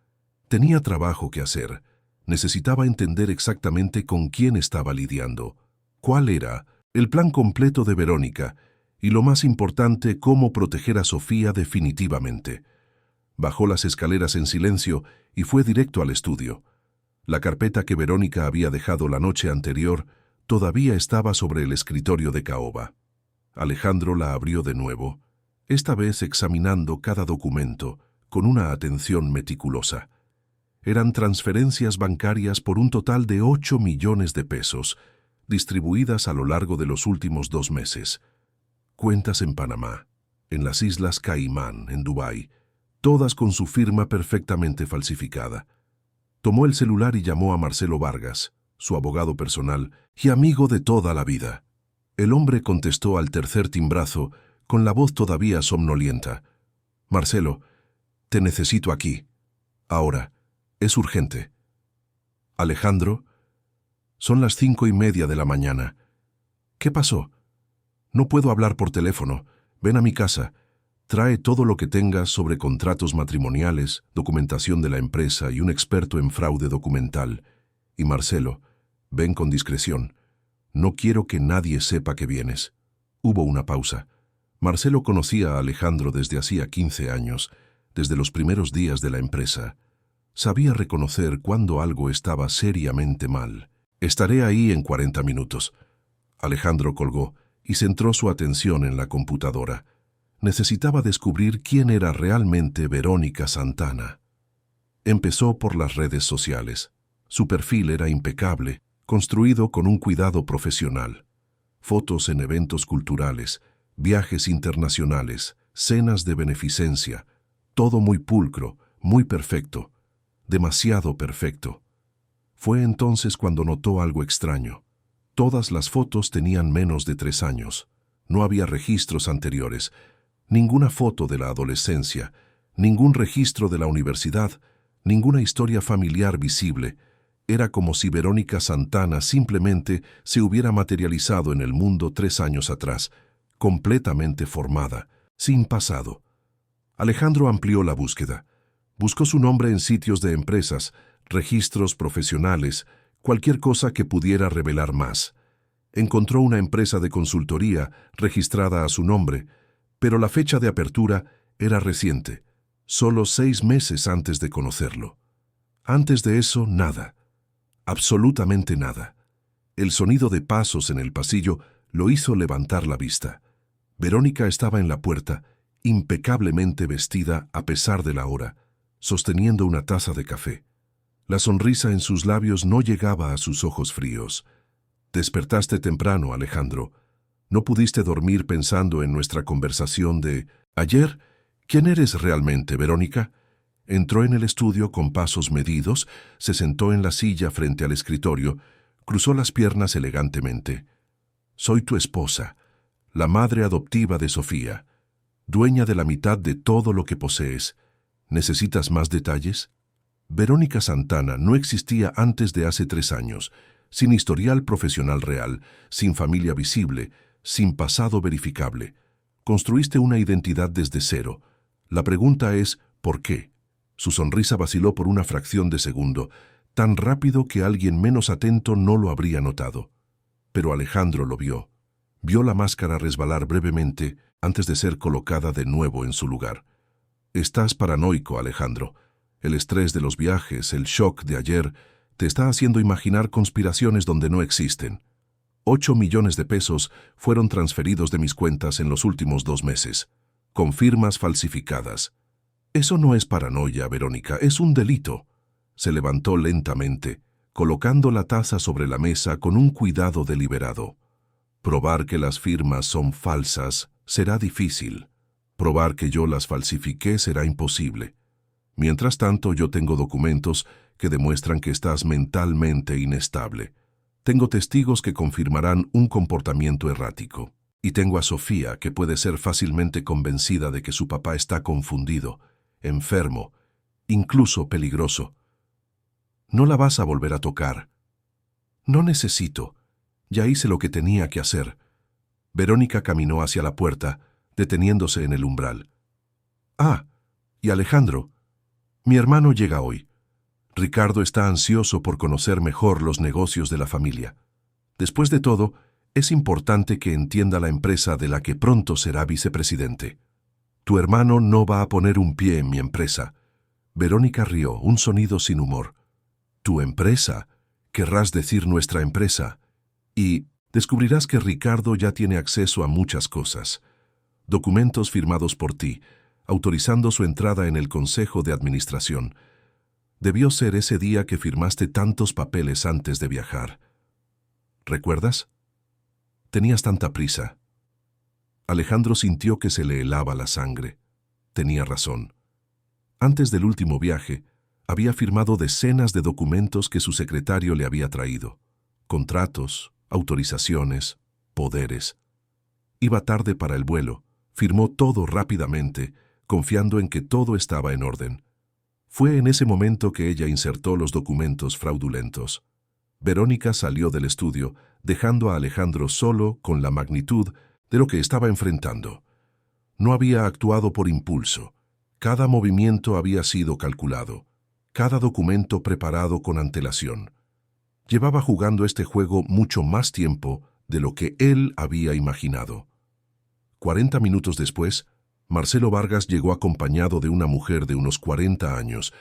Tenía trabajo que hacer. Necesitaba entender exactamente con quién estaba lidiando, cuál era el plan completo de Verónica y, lo más importante, cómo proteger a Sofía definitivamente. Bajó las escaleras en silencio y fue directo al estudio. La carpeta que Verónica había dejado la noche anterior todavía estaba sobre el escritorio de caoba. Alejandro la abrió de nuevo, esta vez examinando cada documento con una atención meticulosa. Eran transferencias bancarias por un total de 8 millones de pesos, distribuidas a lo largo de los últimos 2 meses. Cuentas en Panamá, en las Islas Caimán, en Dubái, todas con su firma perfectamente falsificada. Tomó el celular y llamó a Marcelo Vargas, su abogado personal y amigo de toda la vida. El hombre contestó al tercer timbrazo con la voz todavía somnolienta. «Marcelo, te necesito aquí. Ahora. Es urgente». «Alejandro, son las 5:30 de la mañana. ¿Qué pasó? No puedo hablar por teléfono. Ven a mi casa. Trae todo lo que tengas sobre contratos matrimoniales, documentación de la empresa y un experto en fraude documental. Y Marcelo, ven con discreción. No quiero que nadie sepa que vienes». Hubo una pausa. Marcelo conocía a Alejandro desde hacía 15 años, desde los primeros días de la empresa. Sabía reconocer cuando algo estaba seriamente mal. «Estaré ahí en 40 minutos». Alejandro colgó y centró su atención en la computadora. Necesitaba descubrir quién era realmente Verónica Santana. Empezó por las redes sociales. Su perfil era impecable, construido con un cuidado profesional. Fotos en eventos culturales, viajes internacionales, cenas de beneficencia, todo muy pulcro, muy perfecto, demasiado perfecto. Fue entonces cuando notó algo extraño. Todas las fotos tenían menos de 3 años. No había registros anteriores, ninguna foto de la adolescencia, ningún registro de la universidad, ninguna historia familiar visible. Era como si Verónica Santana simplemente se hubiera materializado en el mundo 3 años atrás, completamente formada, sin pasado. Alejandro amplió la búsqueda. Buscó su nombre en sitios de empresas, registros profesionales, cualquier cosa que pudiera revelar más. Encontró una empresa de consultoría registrada a su nombre, pero la fecha de apertura era reciente, solo 6 meses antes de conocerlo. Antes de eso, nada. Absolutamente nada. El sonido de pasos en el pasillo lo hizo levantar la vista. Verónica estaba en la puerta, impecablemente vestida a pesar de la hora, sosteniendo una taza de café. La sonrisa en sus labios no llegaba a sus ojos fríos. Despertaste temprano, Alejandro. ¿No pudiste dormir pensando en nuestra conversación de ayer? ¿Quién eres realmente, Verónica? Entró en el estudio con pasos medidos, se sentó en la silla frente al escritorio, cruzó las piernas elegantemente. Soy tu esposa, la madre adoptiva de Sofía, dueña de la mitad de todo lo que posees. ¿Necesitas más detalles? Verónica Santana no existía antes de hace 3 años, sin historial profesional real, sin familia visible, sin pasado verificable. Construiste una identidad desde cero. La pregunta es, ¿por qué? Su sonrisa vaciló por una fracción de segundo, tan rápido que alguien menos atento no lo habría notado. Pero Alejandro lo vio. Vio la máscara resbalar brevemente antes de ser colocada de nuevo en su lugar. Estás paranoico, Alejandro. El estrés de los viajes, el shock de ayer, te está haciendo imaginar conspiraciones donde no existen. 8 millones de pesos fueron transferidos de mis cuentas en los últimos 2 meses, con firmas falsificadas. Eso no es paranoia, Verónica, es un delito. Se levantó lentamente, colocando la taza sobre la mesa con un cuidado deliberado. Probar que las firmas son falsas será difícil. Probar que yo las falsifiqué será imposible. Mientras tanto, yo tengo documentos que demuestran que estás mentalmente inestable. Tengo testigos que confirmarán un comportamiento errático. Y tengo a Sofía, que puede ser fácilmente convencida de que su papá está confundido, enfermo, incluso peligroso. No la vas a volver a tocar. No necesito. Ya hice lo que tenía que hacer. Verónica caminó hacia la puerta, deteniéndose en el umbral. Ah, y Alejandro, mi hermano llega hoy. Ricardo está ansioso por conocer mejor los negocios de la familia. Después de todo, es importante que entienda la empresa de la que pronto será vicepresidente. Tu hermano no va a poner un pie en mi empresa. Verónica rió, un sonido sin humor. ¿Tu empresa? Querrás decir nuestra empresa. Y descubrirás que Ricardo ya tiene acceso a muchas cosas. Documentos firmados por ti, autorizando su entrada en el Consejo de Administración. Debió ser ese día que firmaste tantos papeles antes de viajar. ¿Recuerdas? Tenías tanta prisa. Alejandro sintió que se le helaba la sangre. Tenía razón. Antes del último viaje, había firmado decenas de documentos que su secretario le había traído. Contratos, autorizaciones, poderes. Iba tarde para el vuelo. Firmó todo rápidamente, confiando en que todo estaba en orden. Fue en ese momento que ella insertó los documentos fraudulentos. Verónica salió del estudio, dejando a Alejandro solo con la magnitud de lo que estaba enfrentando. No había actuado por impulso. Cada movimiento había sido calculado, cada documento preparado con antelación. Llevaba jugando este juego mucho más tiempo de lo que él había imaginado. 40 minutos después, Marcelo Vargas llegó acompañado de una mujer de unos 40 años,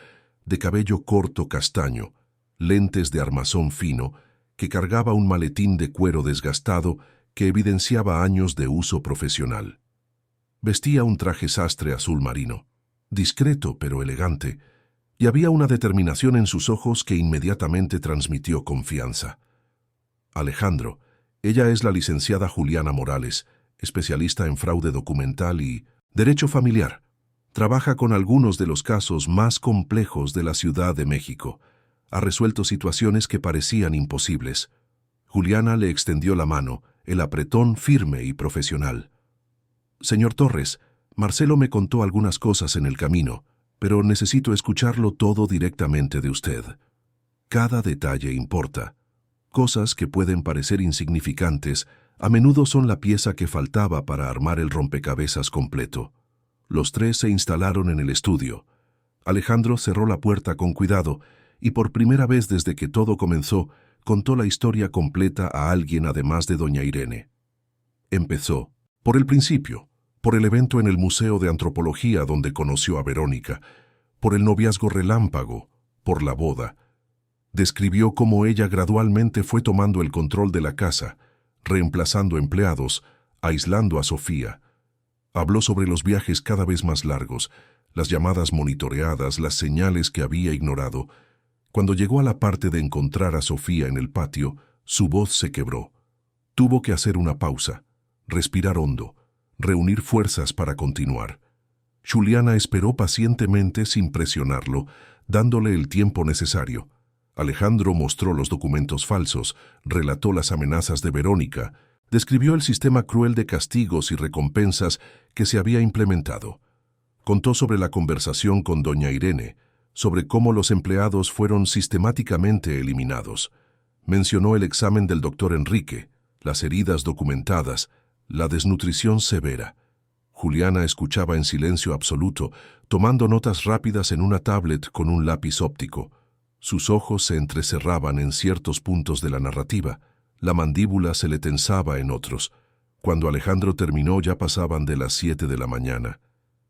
de cabello corto castaño, lentes de armazón fino, que cargaba un maletín de cuero desgastado que evidenciaba años de uso profesional. Vestía un traje sastre azul marino, discreto pero elegante, y había una determinación en sus ojos que inmediatamente transmitió confianza. Alejandro, ella es la licenciada Juliana Morales, especialista en fraude documental y derecho familiar. Trabaja con algunos de los casos más complejos de la Ciudad de México. Ha resuelto situaciones que parecían imposibles. Juliana le extendió la mano, el apretón firme y profesional. Señor Torres, Marcelo me contó algunas cosas en el camino, pero necesito escucharlo todo directamente de usted. Cada detalle importa. Cosas que pueden parecer insignificantes, a menudo son la pieza que faltaba para armar el rompecabezas completo. Los tres se instalaron en el estudio. Alejandro cerró la puerta con cuidado y por primera vez desde que todo comenzó, contó la historia completa a alguien además de doña Irene. Empezó por el principio, por el evento en el Museo de Antropología donde conoció a Verónica, por el noviazgo relámpago, por la boda. Describió cómo ella gradualmente fue tomando el control de la casa, reemplazando empleados, aislando a Sofía. Habló sobre los viajes cada vez más largos, las llamadas monitoreadas, las señales que había ignorado. Cuando llegó a la parte de encontrar a Sofía en el patio, su voz se quebró. Tuvo que hacer una pausa, respirar hondo, reunir fuerzas para continuar. Juliana esperó pacientemente sin presionarlo, dándole el tiempo necesario. Alejandro mostró los documentos falsos, relató las amenazas de Verónica, describió el sistema cruel de castigos y recompensas que se había implementado. Contó sobre la conversación con doña Irene, sobre cómo los empleados fueron sistemáticamente eliminados. Mencionó el examen del doctor Enrique, las heridas documentadas, la desnutrición severa. Juliana escuchaba en silencio absoluto, tomando notas rápidas en una tablet con un lápiz óptico. Sus ojos se entrecerraban en ciertos puntos de la narrativa, la mandíbula se le tensaba en otros. Cuando Alejandro terminó ya pasaban de las 7 de la mañana.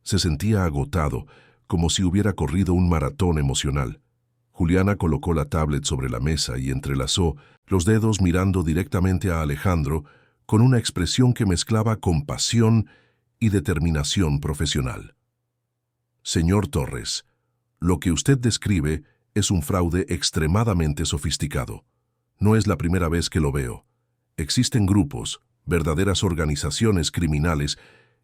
Se sentía agotado, como si hubiera corrido un maratón emocional. Juliana colocó la tablet sobre la mesa y entrelazó los dedos mirando directamente a Alejandro con una expresión que mezclaba compasión y determinación profesional. Señor Torres, lo que usted describe es un fraude extremadamente sofisticado. No es la primera vez que lo veo. Existen grupos, verdaderas organizaciones criminales,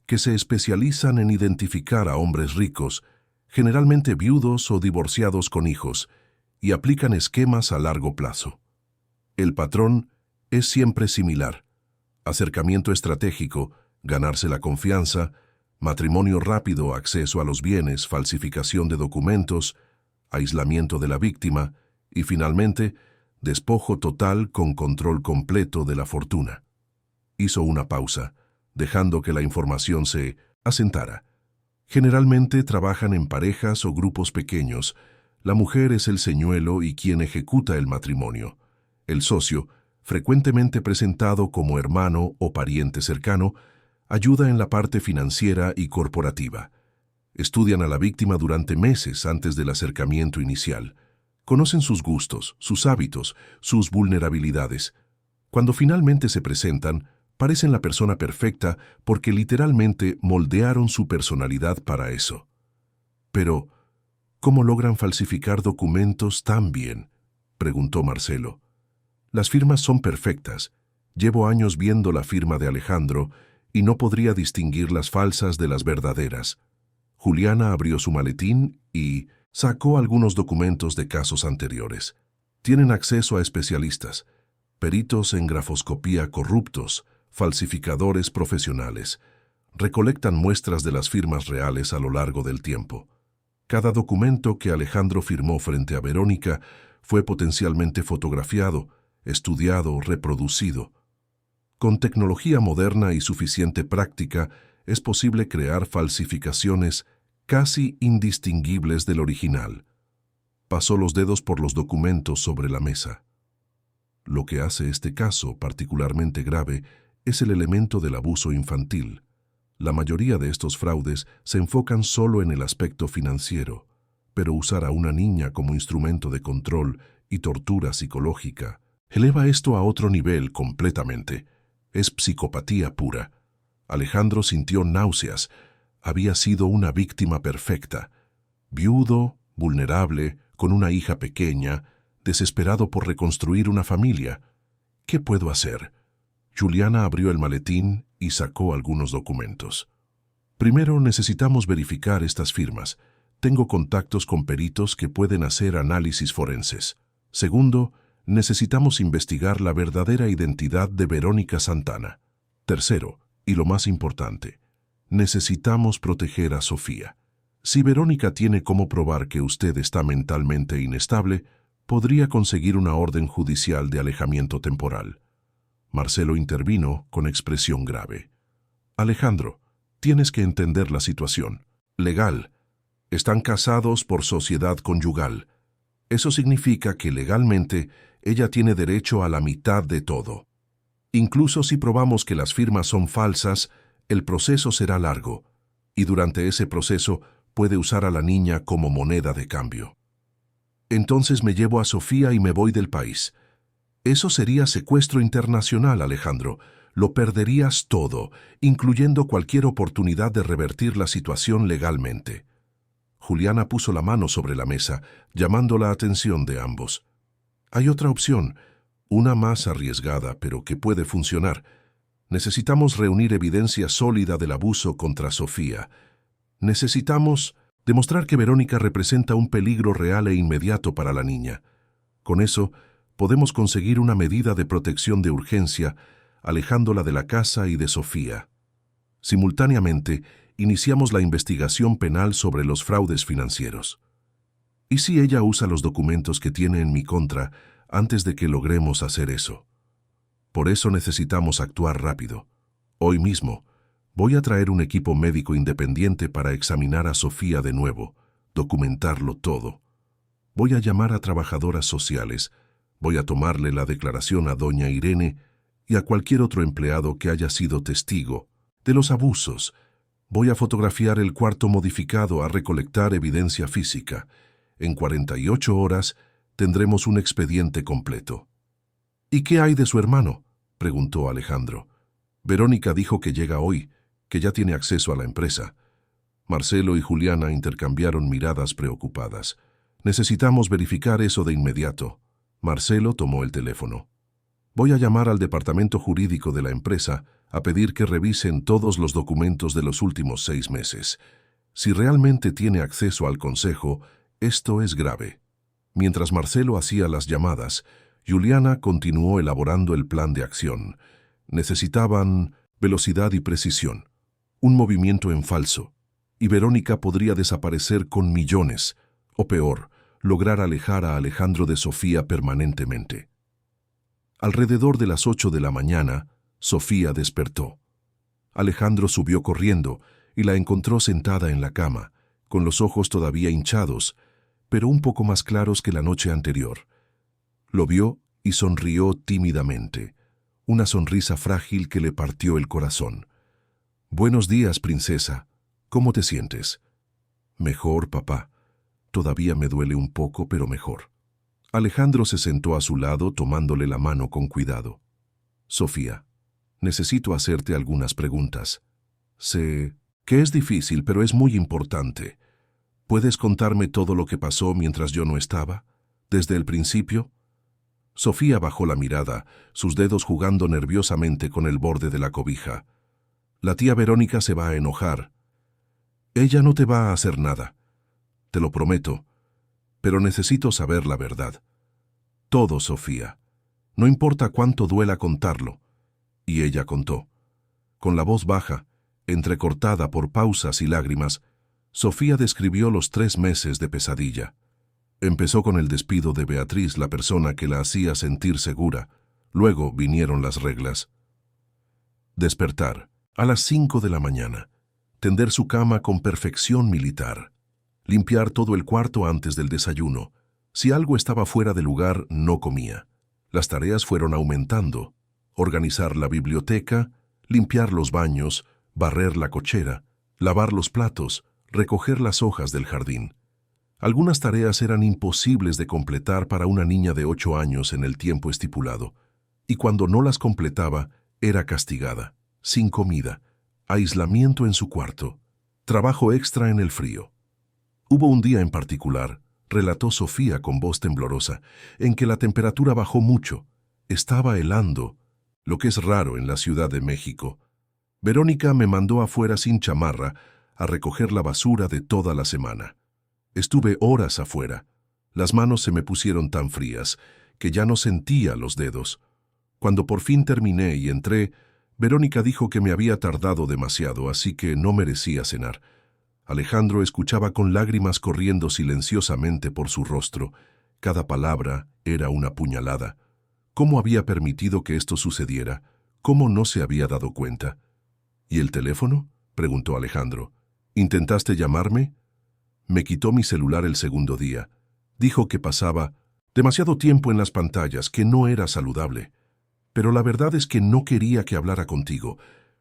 que se especializan en identificar a hombres ricos, generalmente viudos o divorciados con hijos, y aplican esquemas a largo plazo. El patrón es siempre similar: acercamiento estratégico, ganarse la confianza, matrimonio rápido, acceso a los bienes, falsificación de documentos, aislamiento de la víctima y, finalmente, despojo total con control completo de la fortuna. Hizo una pausa, dejando que la información se asentara. Generalmente trabajan en parejas o grupos pequeños. La mujer es el señuelo y quien ejecuta el matrimonio. El socio, frecuentemente presentado como hermano o pariente cercano, ayuda en la parte financiera y corporativa. Estudian a la víctima durante meses antes del acercamiento inicial. Conocen sus gustos, sus hábitos, sus vulnerabilidades. Cuando finalmente se presentan, parecen la persona perfecta porque literalmente moldearon su personalidad para eso. Pero, ¿cómo logran falsificar documentos tan bien?, preguntó Marcelo. Las firmas son perfectas. Llevo años viendo la firma de Alejandro y no podría distinguir las falsas de las verdaderas. Juliana abrió su maletín y sacó algunos documentos de casos anteriores. Tienen acceso a especialistas, peritos en grafoscopía corruptos, falsificadores profesionales. Recolectan muestras de las firmas reales a lo largo del tiempo. Cada documento que Alejandro firmó frente a Verónica fue potencialmente fotografiado, estudiado, reproducido. Con tecnología moderna y suficiente práctica, es posible crear falsificaciones casi indistinguibles del original. Pasó los dedos por los documentos sobre la mesa. Lo que hace este caso particularmente grave es el elemento del abuso infantil. La mayoría de estos fraudes se enfocan solo en el aspecto financiero, pero usar a una niña como instrumento de control y tortura psicológica eleva esto a otro nivel completamente. Es psicopatía pura. Alejandro sintió náuseas. Había sido una víctima perfecta. Viudo, vulnerable, con una hija pequeña, desesperado por reconstruir una familia. ¿Qué puedo hacer? Juliana abrió el maletín y sacó algunos documentos. Primero necesitamos verificar estas firmas. Tengo contactos con peritos que pueden hacer análisis forenses. Segundo, necesitamos investigar la verdadera identidad de Verónica Santana. Tercero, y lo más importante, necesitamos proteger a Sofía. Si Verónica tiene cómo probar que usted está mentalmente inestable, podría conseguir una orden judicial de alejamiento temporal. Marcelo intervino con expresión grave. Alejandro, tienes que entender la situación. Legal. Están casados por sociedad conyugal. Eso significa que legalmente ella tiene derecho a la mitad de todo. Incluso si probamos que las firmas son falsas, el proceso será largo, y durante ese proceso puede usar a la niña como moneda de cambio. Entonces me llevo a Sofía y me voy del país. Eso sería secuestro internacional, Alejandro. Lo perderías todo, incluyendo cualquier oportunidad de revertir la situación legalmente. Juliana puso la mano sobre la mesa, llamando la atención de ambos. Hay otra opción, una más arriesgada, pero que puede funcionar. Necesitamos reunir evidencia sólida del abuso contra Sofía. Necesitamos demostrar que Verónica representa un peligro real e inmediato para la niña. Con eso, podemos conseguir una medida de protección de urgencia, alejándola de la casa y de Sofía. Simultáneamente, iniciamos la investigación penal sobre los fraudes financieros. ¿Y si ella usa los documentos que tiene en mi contra antes de que logremos hacer eso? Por eso necesitamos actuar rápido. Hoy mismo, voy a traer un equipo médico independiente para examinar a Sofía de nuevo, documentarlo todo. Voy a llamar a trabajadoras sociales, voy a tomarle la declaración a doña Irene y a cualquier otro empleado que haya sido testigo de los abusos. Voy a fotografiar el cuarto modificado, a recolectar evidencia física. En 48 horas tendremos un expediente completo. ¿Y qué hay de su hermano?, preguntó Alejandro. Verónica dijo que llega hoy, que ya tiene acceso a la empresa. Marcelo y Juliana intercambiaron miradas preocupadas. Necesitamos verificar eso de inmediato. Marcelo tomó el teléfono. Voy a llamar al departamento jurídico de la empresa a pedir que revisen todos los documentos de los últimos 6 meses. Si realmente tiene acceso al consejo, esto es grave. Mientras Marcelo hacía las llamadas, Juliana continuó elaborando el plan de acción. Necesitaban velocidad y precisión, un movimiento en falso, y Verónica podría desaparecer con millones, o peor, lograr alejar a Alejandro de Sofía permanentemente. Alrededor de las 8 de la mañana, Sofía despertó. Alejandro subió corriendo y la encontró sentada en la cama, con los ojos todavía hinchados, pero un poco más claros que la noche anterior. Lo vio y sonrió tímidamente, una sonrisa frágil que le partió el corazón. «Buenos días, princesa. ¿Cómo te sientes?» «Mejor, papá. Todavía me duele un poco, pero mejor». Alejandro se sentó a su lado tomándole la mano con cuidado. «Sofía, necesito hacerte algunas preguntas. Sé que es difícil, pero es muy importante. ¿Puedes contarme todo lo que pasó mientras yo no estaba? ¿Desde el principio?» Sofía bajó la mirada, sus dedos jugando nerviosamente con el borde de la cobija. «La tía Verónica se va a enojar. Ella no te va a hacer nada. Te lo prometo. Pero necesito saber la verdad. Todo, Sofía. No importa cuánto duela contarlo». Y ella contó. Con la voz baja, entrecortada por pausas y lágrimas, Sofía describió los 3 meses de pesadilla. Empezó con el despido de Beatriz, la persona que la hacía sentir segura. Luego vinieron las reglas. Despertar a las 5 de la mañana. Tender su cama con perfección militar. Limpiar todo el cuarto antes del desayuno. Si algo estaba fuera de lugar, no comía. Las tareas fueron aumentando. Organizar la biblioteca, limpiar los baños, barrer la cochera, lavar los platos, recoger las hojas del jardín. Algunas tareas eran imposibles de completar para una niña de 8 años en el tiempo estipulado, y cuando no las completaba, era castigada, sin comida, aislamiento en su cuarto, trabajo extra en el frío. Hubo un día en particular, relató Sofía con voz temblorosa, en que la temperatura bajó mucho. Estaba helando, lo que es raro en la Ciudad de México. Verónica me mandó afuera sin chamarra a recoger la basura de toda la semana. Estuve horas afuera. Las manos se me pusieron tan frías que ya no sentía los dedos. Cuando por fin terminé y entré, Verónica dijo que me había tardado demasiado, así que no merecía cenar. Alejandro escuchaba con lágrimas corriendo silenciosamente por su rostro. Cada palabra era una puñalada. ¿Cómo había permitido que esto sucediera? ¿Cómo no se había dado cuenta? ¿Y el teléfono?, preguntó Alejandro. ¿Intentaste llamarme? Me quitó mi celular el segundo día. Dijo que pasaba demasiado tiempo en las pantallas, que no era saludable. Pero la verdad es que no quería que hablara contigo.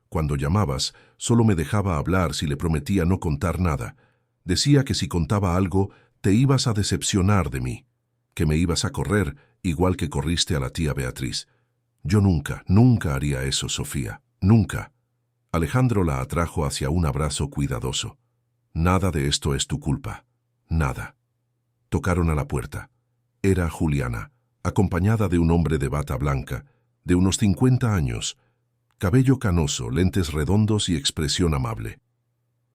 Cuando llamabas, solo me dejaba hablar si le prometía no contar nada. Decía que si contaba algo, te ibas a decepcionar de mí, que me ibas a correr, igual que corriste a la tía Beatriz. Yo nunca haría eso, Sofía, nunca. Alejandro la atrajo hacia un abrazo cuidadoso. Nada de esto es tu culpa. Nada. Tocaron a la puerta. Era Juliana, acompañada de un hombre de bata blanca, de unos 50 años, cabello canoso, lentes redondos y expresión amable.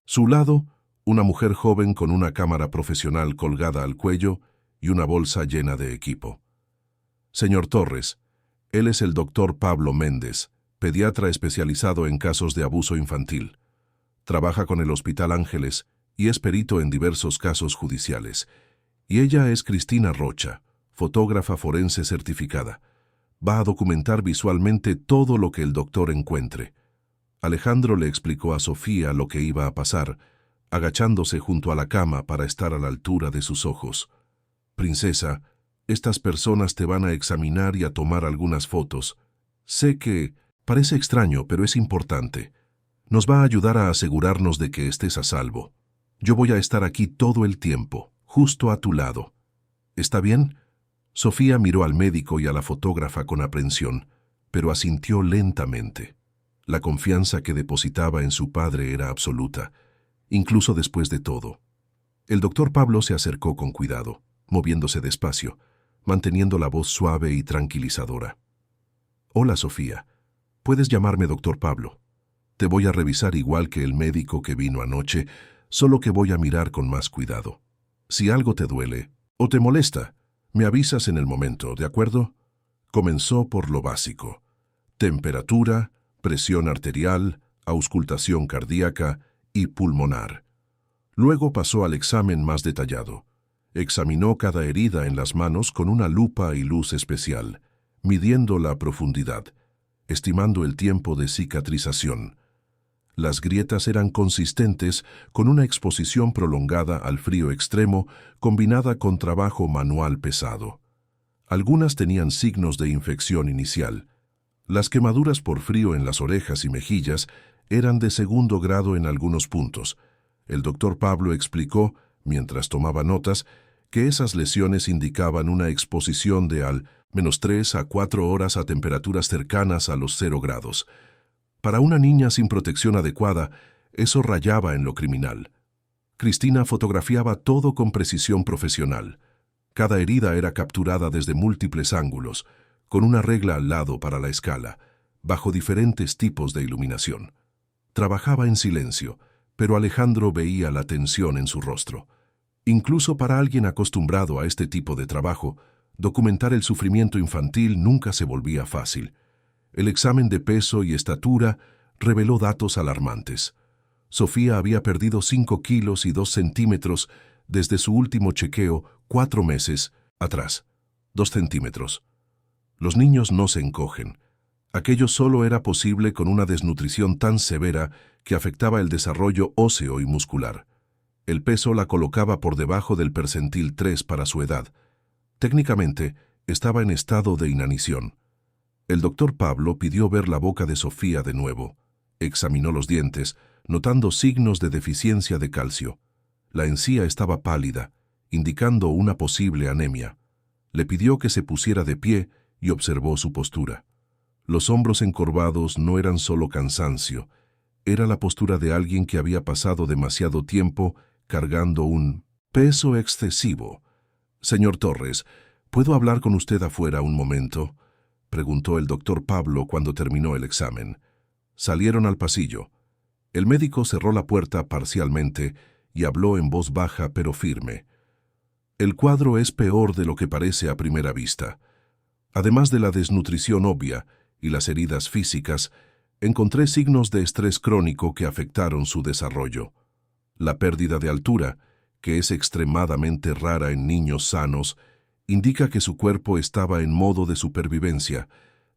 Su lado, una mujer joven con una cámara profesional colgada al cuello y una bolsa llena de equipo. Señor Torres, él es el doctor Pablo Méndez, pediatra especializado en casos de abuso infantil. Trabaja con el Hospital Ángeles y es perito en diversos casos judiciales. Y ella es Cristina Rocha, fotógrafa forense certificada. Va a documentar visualmente todo lo que el doctor encuentre. Alejandro le explicó a Sofía lo que iba a pasar, agachándose junto a la cama para estar a la altura de sus ojos. Princesa, estas personas te van a examinar y a tomar algunas fotos. Sé que parece extraño, pero es importante. Nos va a ayudar a asegurarnos de que estés a salvo. Yo voy a estar aquí todo el tiempo, justo a tu lado. ¿Está bien? Sofía miró al médico y a la fotógrafa con aprensión, pero asintió lentamente. La confianza que depositaba en su padre era absoluta, incluso después de todo. El doctor Pablo se acercó con cuidado, moviéndose despacio, manteniendo la voz suave y tranquilizadora. Hola, Sofía. Puedes llamarme doctor Pablo. Te voy a revisar igual que el médico que vino anoche, solo que voy a mirar con más cuidado. Si algo te duele o te molesta, me avisas en el momento, ¿de acuerdo? Comenzó por lo básico: temperatura, presión arterial, auscultación cardíaca y pulmonar. Luego pasó al examen más detallado. Examinó cada herida en las manos con una lupa y luz especial, midiendo la profundidad, estimando el tiempo de cicatrización. Las grietas eran consistentes con una exposición prolongada al frío extremo combinada con trabajo manual pesado. Algunas tenían signos de infección inicial. Las quemaduras por frío en las orejas y mejillas eran de segundo grado en algunos puntos. El doctor Pablo explicó, mientras tomaba notas, que esas lesiones indicaban una exposición de al menos 3 a 4 horas a temperaturas cercanas a los 0 grados. Para una niña sin protección adecuada, eso rayaba en lo criminal. Cristina fotografiaba todo con precisión profesional. Cada herida era capturada desde múltiples ángulos, con una regla al lado para la escala, bajo diferentes tipos de iluminación. Trabajaba en silencio, pero Alejandro veía la tensión en su rostro. Incluso para alguien acostumbrado a este tipo de trabajo, documentar el sufrimiento infantil nunca se volvía fácil. El examen de peso y estatura reveló datos alarmantes. Sofía había perdido 5 kilos y 2 centímetros desde su último chequeo 4 meses atrás. 2 centímetros. Los niños no se encogen. Aquello solo era posible con una desnutrición tan severa que afectaba el desarrollo óseo y muscular. El peso la colocaba por debajo del percentil 3 para su edad. Técnicamente, estaba en estado de inanición. El doctor Pablo pidió ver la boca de Sofía de nuevo. Examinó los dientes, notando signos de deficiencia de calcio. La encía estaba pálida, indicando una posible anemia. Le pidió que se pusiera de pie y observó su postura. Los hombros encorvados no eran solo cansancio, era la postura de alguien que había pasado demasiado tiempo cargando un peso excesivo. Señor Torres, ¿puedo hablar con usted afuera un momento?, preguntó el doctor Pablo cuando terminó el examen. Salieron al pasillo. El médico cerró la puerta parcialmente y habló en voz baja pero firme. El cuadro es peor de lo que parece a primera vista. Además de la desnutrición obvia y las heridas físicas, encontré signos de estrés crónico que afectaron su desarrollo. La pérdida de altura, que es extremadamente rara en niños sanos, indica que su cuerpo estaba en modo de supervivencia,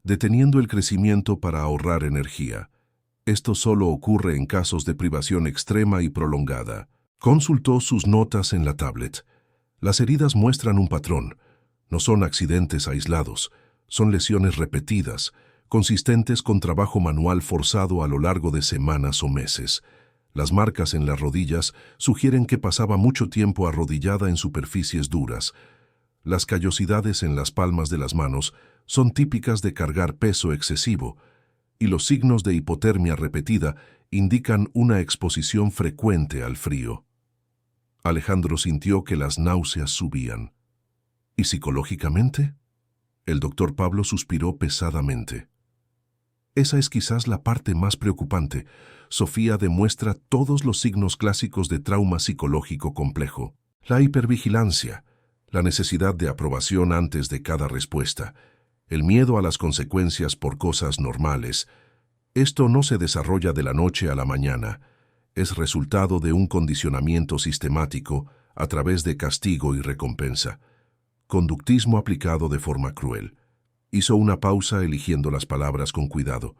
deteniendo el crecimiento para ahorrar energía. Esto solo ocurre en casos de privación extrema y prolongada. Consultó sus notas en la tablet. Las heridas muestran un patrón. No son accidentes aislados, son lesiones repetidas, consistentes con trabajo manual forzado a lo largo de semanas o meses. Las marcas en las rodillas sugieren que pasaba mucho tiempo arrodillada en superficies duras. Las callosidades en las palmas de las manos son típicas de cargar peso excesivo, y los signos de hipotermia repetida indican una exposición frecuente al frío. Alejandro sintió que las náuseas subían. ¿Y psicológicamente? El doctor Pablo suspiró pesadamente. Esa es quizás la parte más preocupante. Sofía demuestra todos los signos clásicos de trauma psicológico complejo. La hipervigilancia, la necesidad de aprobación antes de cada respuesta, el miedo a las consecuencias por cosas normales. Esto no se desarrolla de la noche a la mañana. Es resultado de un condicionamiento sistemático a través de castigo y recompensa. Conductismo aplicado de forma cruel. Hizo una pausa eligiendo las palabras con cuidado.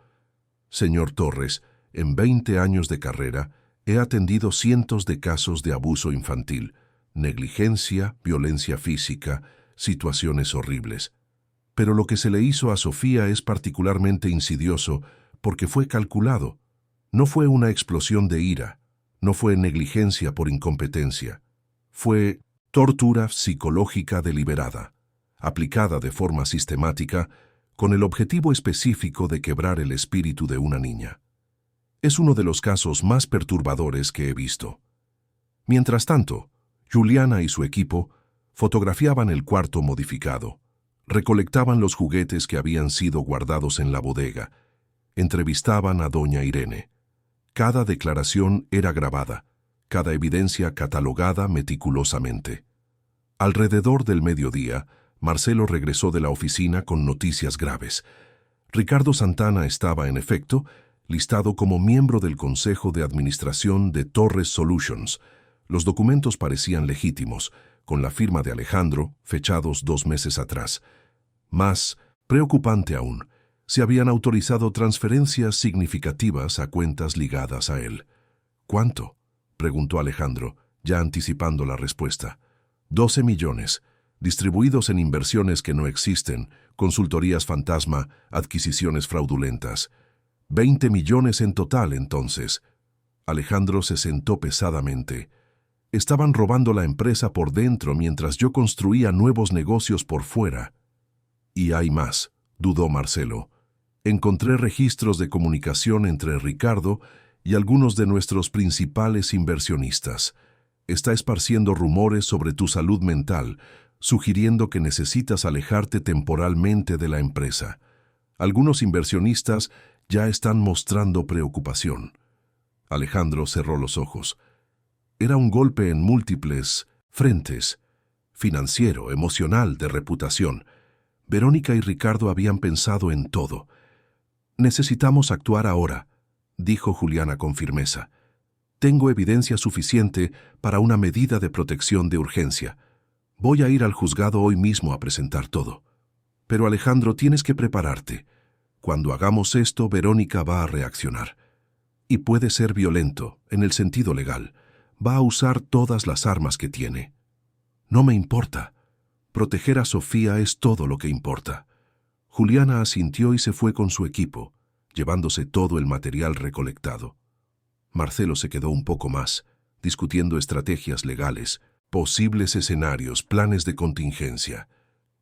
Señor Torres, en 20 años de carrera, he atendido cientos de casos de abuso infantil, negligencia, violencia física, situaciones horribles. Pero lo que se le hizo a Sofía es particularmente insidioso porque fue calculado. No fue una explosión de ira, no fue negligencia por incompetencia. Fue tortura psicológica deliberada, aplicada de forma sistemática, con el objetivo específico de quebrar el espíritu de una niña. Es uno de los casos más perturbadores que he visto. Mientras tanto, Juliana y su equipo fotografiaban el cuarto modificado, recolectaban los juguetes que habían sido guardados en la bodega, entrevistaban a doña Irene. Cada declaración era grabada, cada evidencia catalogada meticulosamente. Alrededor del mediodía, Marcelo regresó de la oficina con noticias graves. Ricardo Santana estaba, en efecto, listado como miembro del Consejo de Administración de Torres Solutions. Los documentos parecían legítimos, con la firma de Alejandro, fechados 2 meses atrás. Más preocupante aún, se habían autorizado transferencias significativas a cuentas ligadas a él. ¿Cuánto?, preguntó Alejandro, ya anticipando la respuesta. 12 millones, distribuidos en inversiones que no existen, consultorías fantasma, adquisiciones fraudulentas. 20 millones en total, entonces. Alejandro se sentó pesadamente. Estaban robando la empresa por dentro mientras yo construía nuevos negocios por fuera. Y hay más, dudó Marcelo. Encontré registros de comunicación entre Ricardo y algunos de nuestros principales inversionistas. Está esparciendo rumores sobre tu salud mental, sugiriendo que necesitas alejarte temporalmente de la empresa. Algunos inversionistas ya están mostrando preocupación. Alejandro cerró los ojos. Era un golpe en múltiples frentes: financiero, emocional, de reputación. Verónica y Ricardo habían pensado en todo. Necesitamos actuar ahora, dijo Juliana con firmeza. Tengo evidencia suficiente para una medida de protección de urgencia. Voy a ir al juzgado hoy mismo a presentar todo. Pero Alejandro, tienes que prepararte. Cuando hagamos esto, Verónica va a reaccionar. Y puede ser violento, en el sentido legal. Va a usar todas las armas que tiene. No me importa. Proteger a Sofía es todo lo que importa. Juliana asintió y se fue con su equipo, llevándose todo el material recolectado. Marcelo se quedó un poco más, discutiendo estrategias legales, posibles escenarios, planes de contingencia.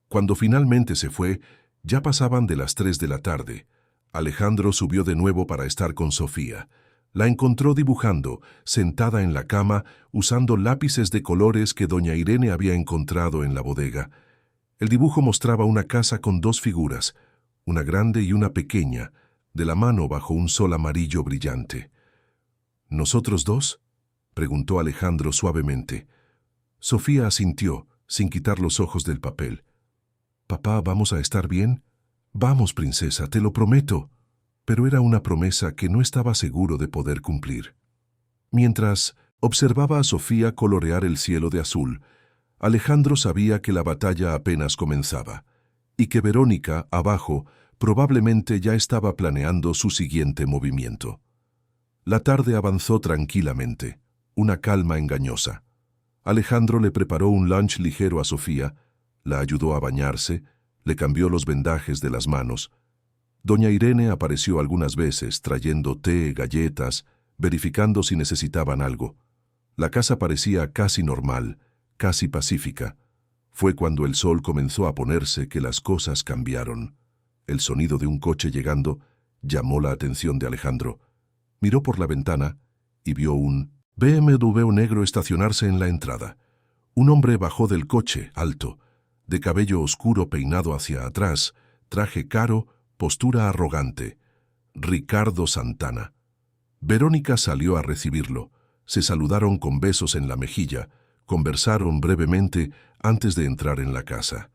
Cuando finalmente se fue, ya pasaban de las 3 de la tarde. Alejandro subió de nuevo para estar con Sofía. La encontró dibujando, sentada en la cama, usando lápices de colores que doña Irene había encontrado en la bodega. El dibujo mostraba una casa con 2 figuras, una grande y una pequeña, de la mano bajo un sol amarillo brillante. ¿Nosotros dos?, preguntó Alejandro suavemente. Sofía asintió, sin quitar los ojos del papel. «Papá, ¿vamos a estar bien?» «Vamos, princesa, te lo prometo». Pero era una promesa que no estaba seguro de poder cumplir. Mientras observaba a Sofía colorear el cielo de azul, Alejandro sabía que la batalla apenas comenzaba, y que Verónica, abajo, probablemente ya estaba planeando su siguiente movimiento. La tarde avanzó tranquilamente. una calma engañosa. Alejandro le preparó un lunch ligero a Sofía, la ayudó a bañarse, le cambió los vendajes de las manos. Doña Irene apareció algunas veces trayendo té, galletas, verificando si necesitaban algo. La casa parecía casi normal, casi pacífica. Fue cuando el sol comenzó a ponerse que las cosas cambiaron. El sonido de un coche llegando llamó la atención de Alejandro. Miró por la ventana y vio un BMW negro estacionarse en la entrada. Un hombre bajó del coche, alto, de cabello oscuro peinado hacia atrás, traje caro, postura arrogante. Ricardo Santana. Verónica salió a recibirlo. Se saludaron con besos en la mejilla, conversaron brevemente antes de entrar en la casa.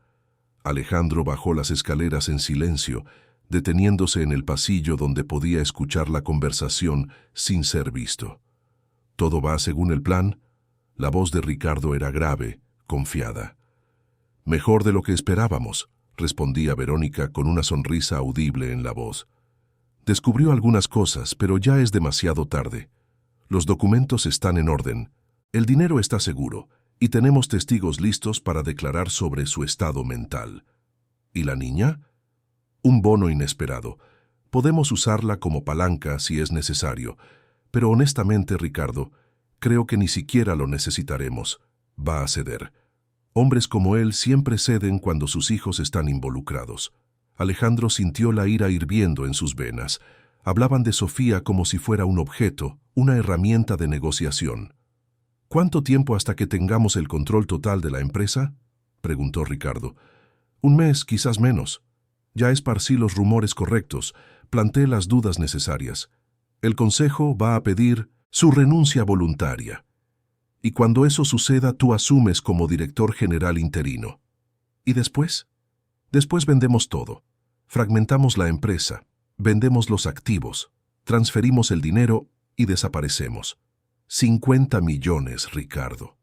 Alejandro bajó las escaleras en silencio, deteniéndose en el pasillo donde podía escuchar la conversación sin ser visto. ¿Todo va según el plan? La voz de Ricardo era grave, confiada. Mejor de lo que esperábamos, respondía Verónica con una sonrisa audible en la voz. Descubrió algunas cosas, pero ya es demasiado tarde. Los documentos están en orden, el dinero está seguro, y tenemos testigos listos para declarar sobre su estado mental. ¿Y la niña? Un bono inesperado. Podemos usarla como palanca si es necesario, pero honestamente, Ricardo, creo que ni siquiera lo necesitaremos. Va a ceder. Hombres como él siempre ceden cuando sus hijos están involucrados. Alejandro sintió la ira hirviendo en sus venas. Hablaban de Sofía como si fuera un objeto, una herramienta de negociación. ¿Cuánto tiempo hasta que tengamos el control total de la empresa?, preguntó Ricardo. Un mes, quizás menos. Ya esparcí los rumores correctos, planté las dudas necesarias. El Consejo va a pedir su renuncia voluntaria. Y cuando eso suceda, tú asumes como director general interino. ¿Y después? Después vendemos todo. Fragmentamos la empresa, vendemos los activos, transferimos el dinero y desaparecemos. 50 millones, Ricardo.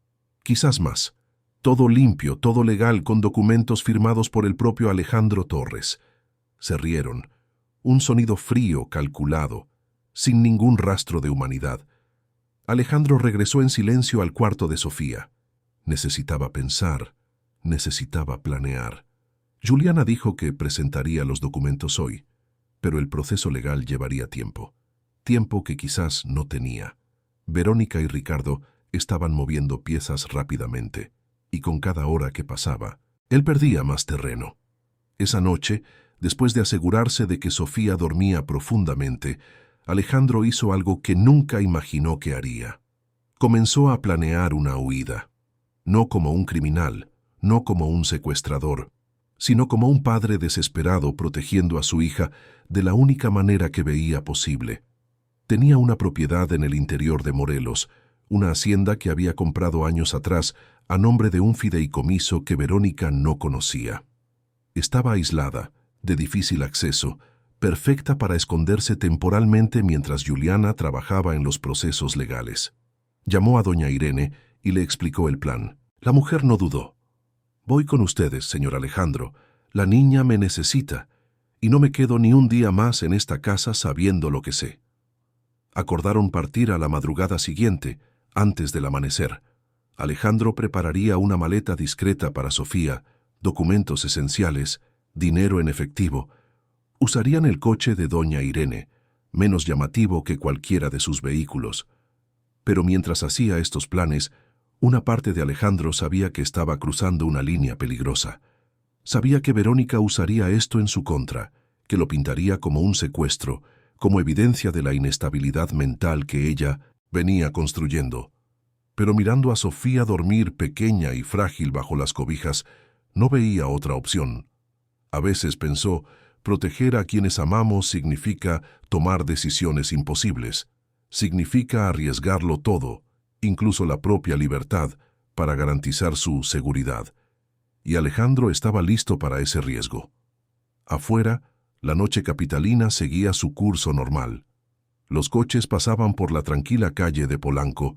Quizás más. Todo limpio, todo legal, con documentos firmados por el propio Alejandro Torres. Se rieron. Un sonido frío, calculado, sin ningún rastro de humanidad. Alejandro regresó en silencio al cuarto de Sofía. Necesitaba pensar, necesitaba planear. Juliana dijo que presentaría los documentos hoy, pero el proceso legal llevaría tiempo. Tiempo que quizás no tenía. Verónica y Ricardo estaban moviendo piezas rápidamente, y con cada hora que pasaba, él perdía más terreno. Esa noche, después de asegurarse de que Sofía dormía profundamente, Alejandro hizo algo que nunca imaginó que haría. Comenzó a planear una huida. No como un criminal, no como un secuestrador, sino como un padre desesperado protegiendo a su hija de la única manera que veía posible. Tenía una propiedad en el interior de Morelos, una hacienda que había comprado años atrás a nombre de un fideicomiso que Verónica no conocía. Estaba aislada, de difícil acceso, perfecta para esconderse temporalmente mientras Juliana trabajaba en los procesos legales. Llamó a doña Irene y le explicó el plan. La mujer no dudó. «Voy con ustedes, señor Alejandro. La niña me necesita, y no me quedo ni un día más en esta casa sabiendo lo que sé». Acordaron partir a la madrugada siguiente, antes del amanecer. Alejandro prepararía una maleta discreta para Sofía, documentos esenciales, dinero en efectivo. Usarían el coche de doña Irene, menos llamativo que cualquiera de sus vehículos. Pero mientras hacía estos planes, una parte de Alejandro sabía que estaba cruzando una línea peligrosa. Sabía que Verónica usaría esto en su contra, que lo pintaría como un secuestro, como evidencia de la inestabilidad mental que ella venía construyendo. Pero mirando a Sofía dormir pequeña y frágil bajo las cobijas, no veía otra opción. A veces pensó, proteger a quienes amamos significa tomar decisiones imposibles, significa arriesgarlo todo, incluso la propia libertad, para garantizar su seguridad. Y Alejandro estaba listo para ese riesgo. Afuera, la noche capitalina seguía su curso normal. Los coches pasaban por la tranquila calle de Polanco,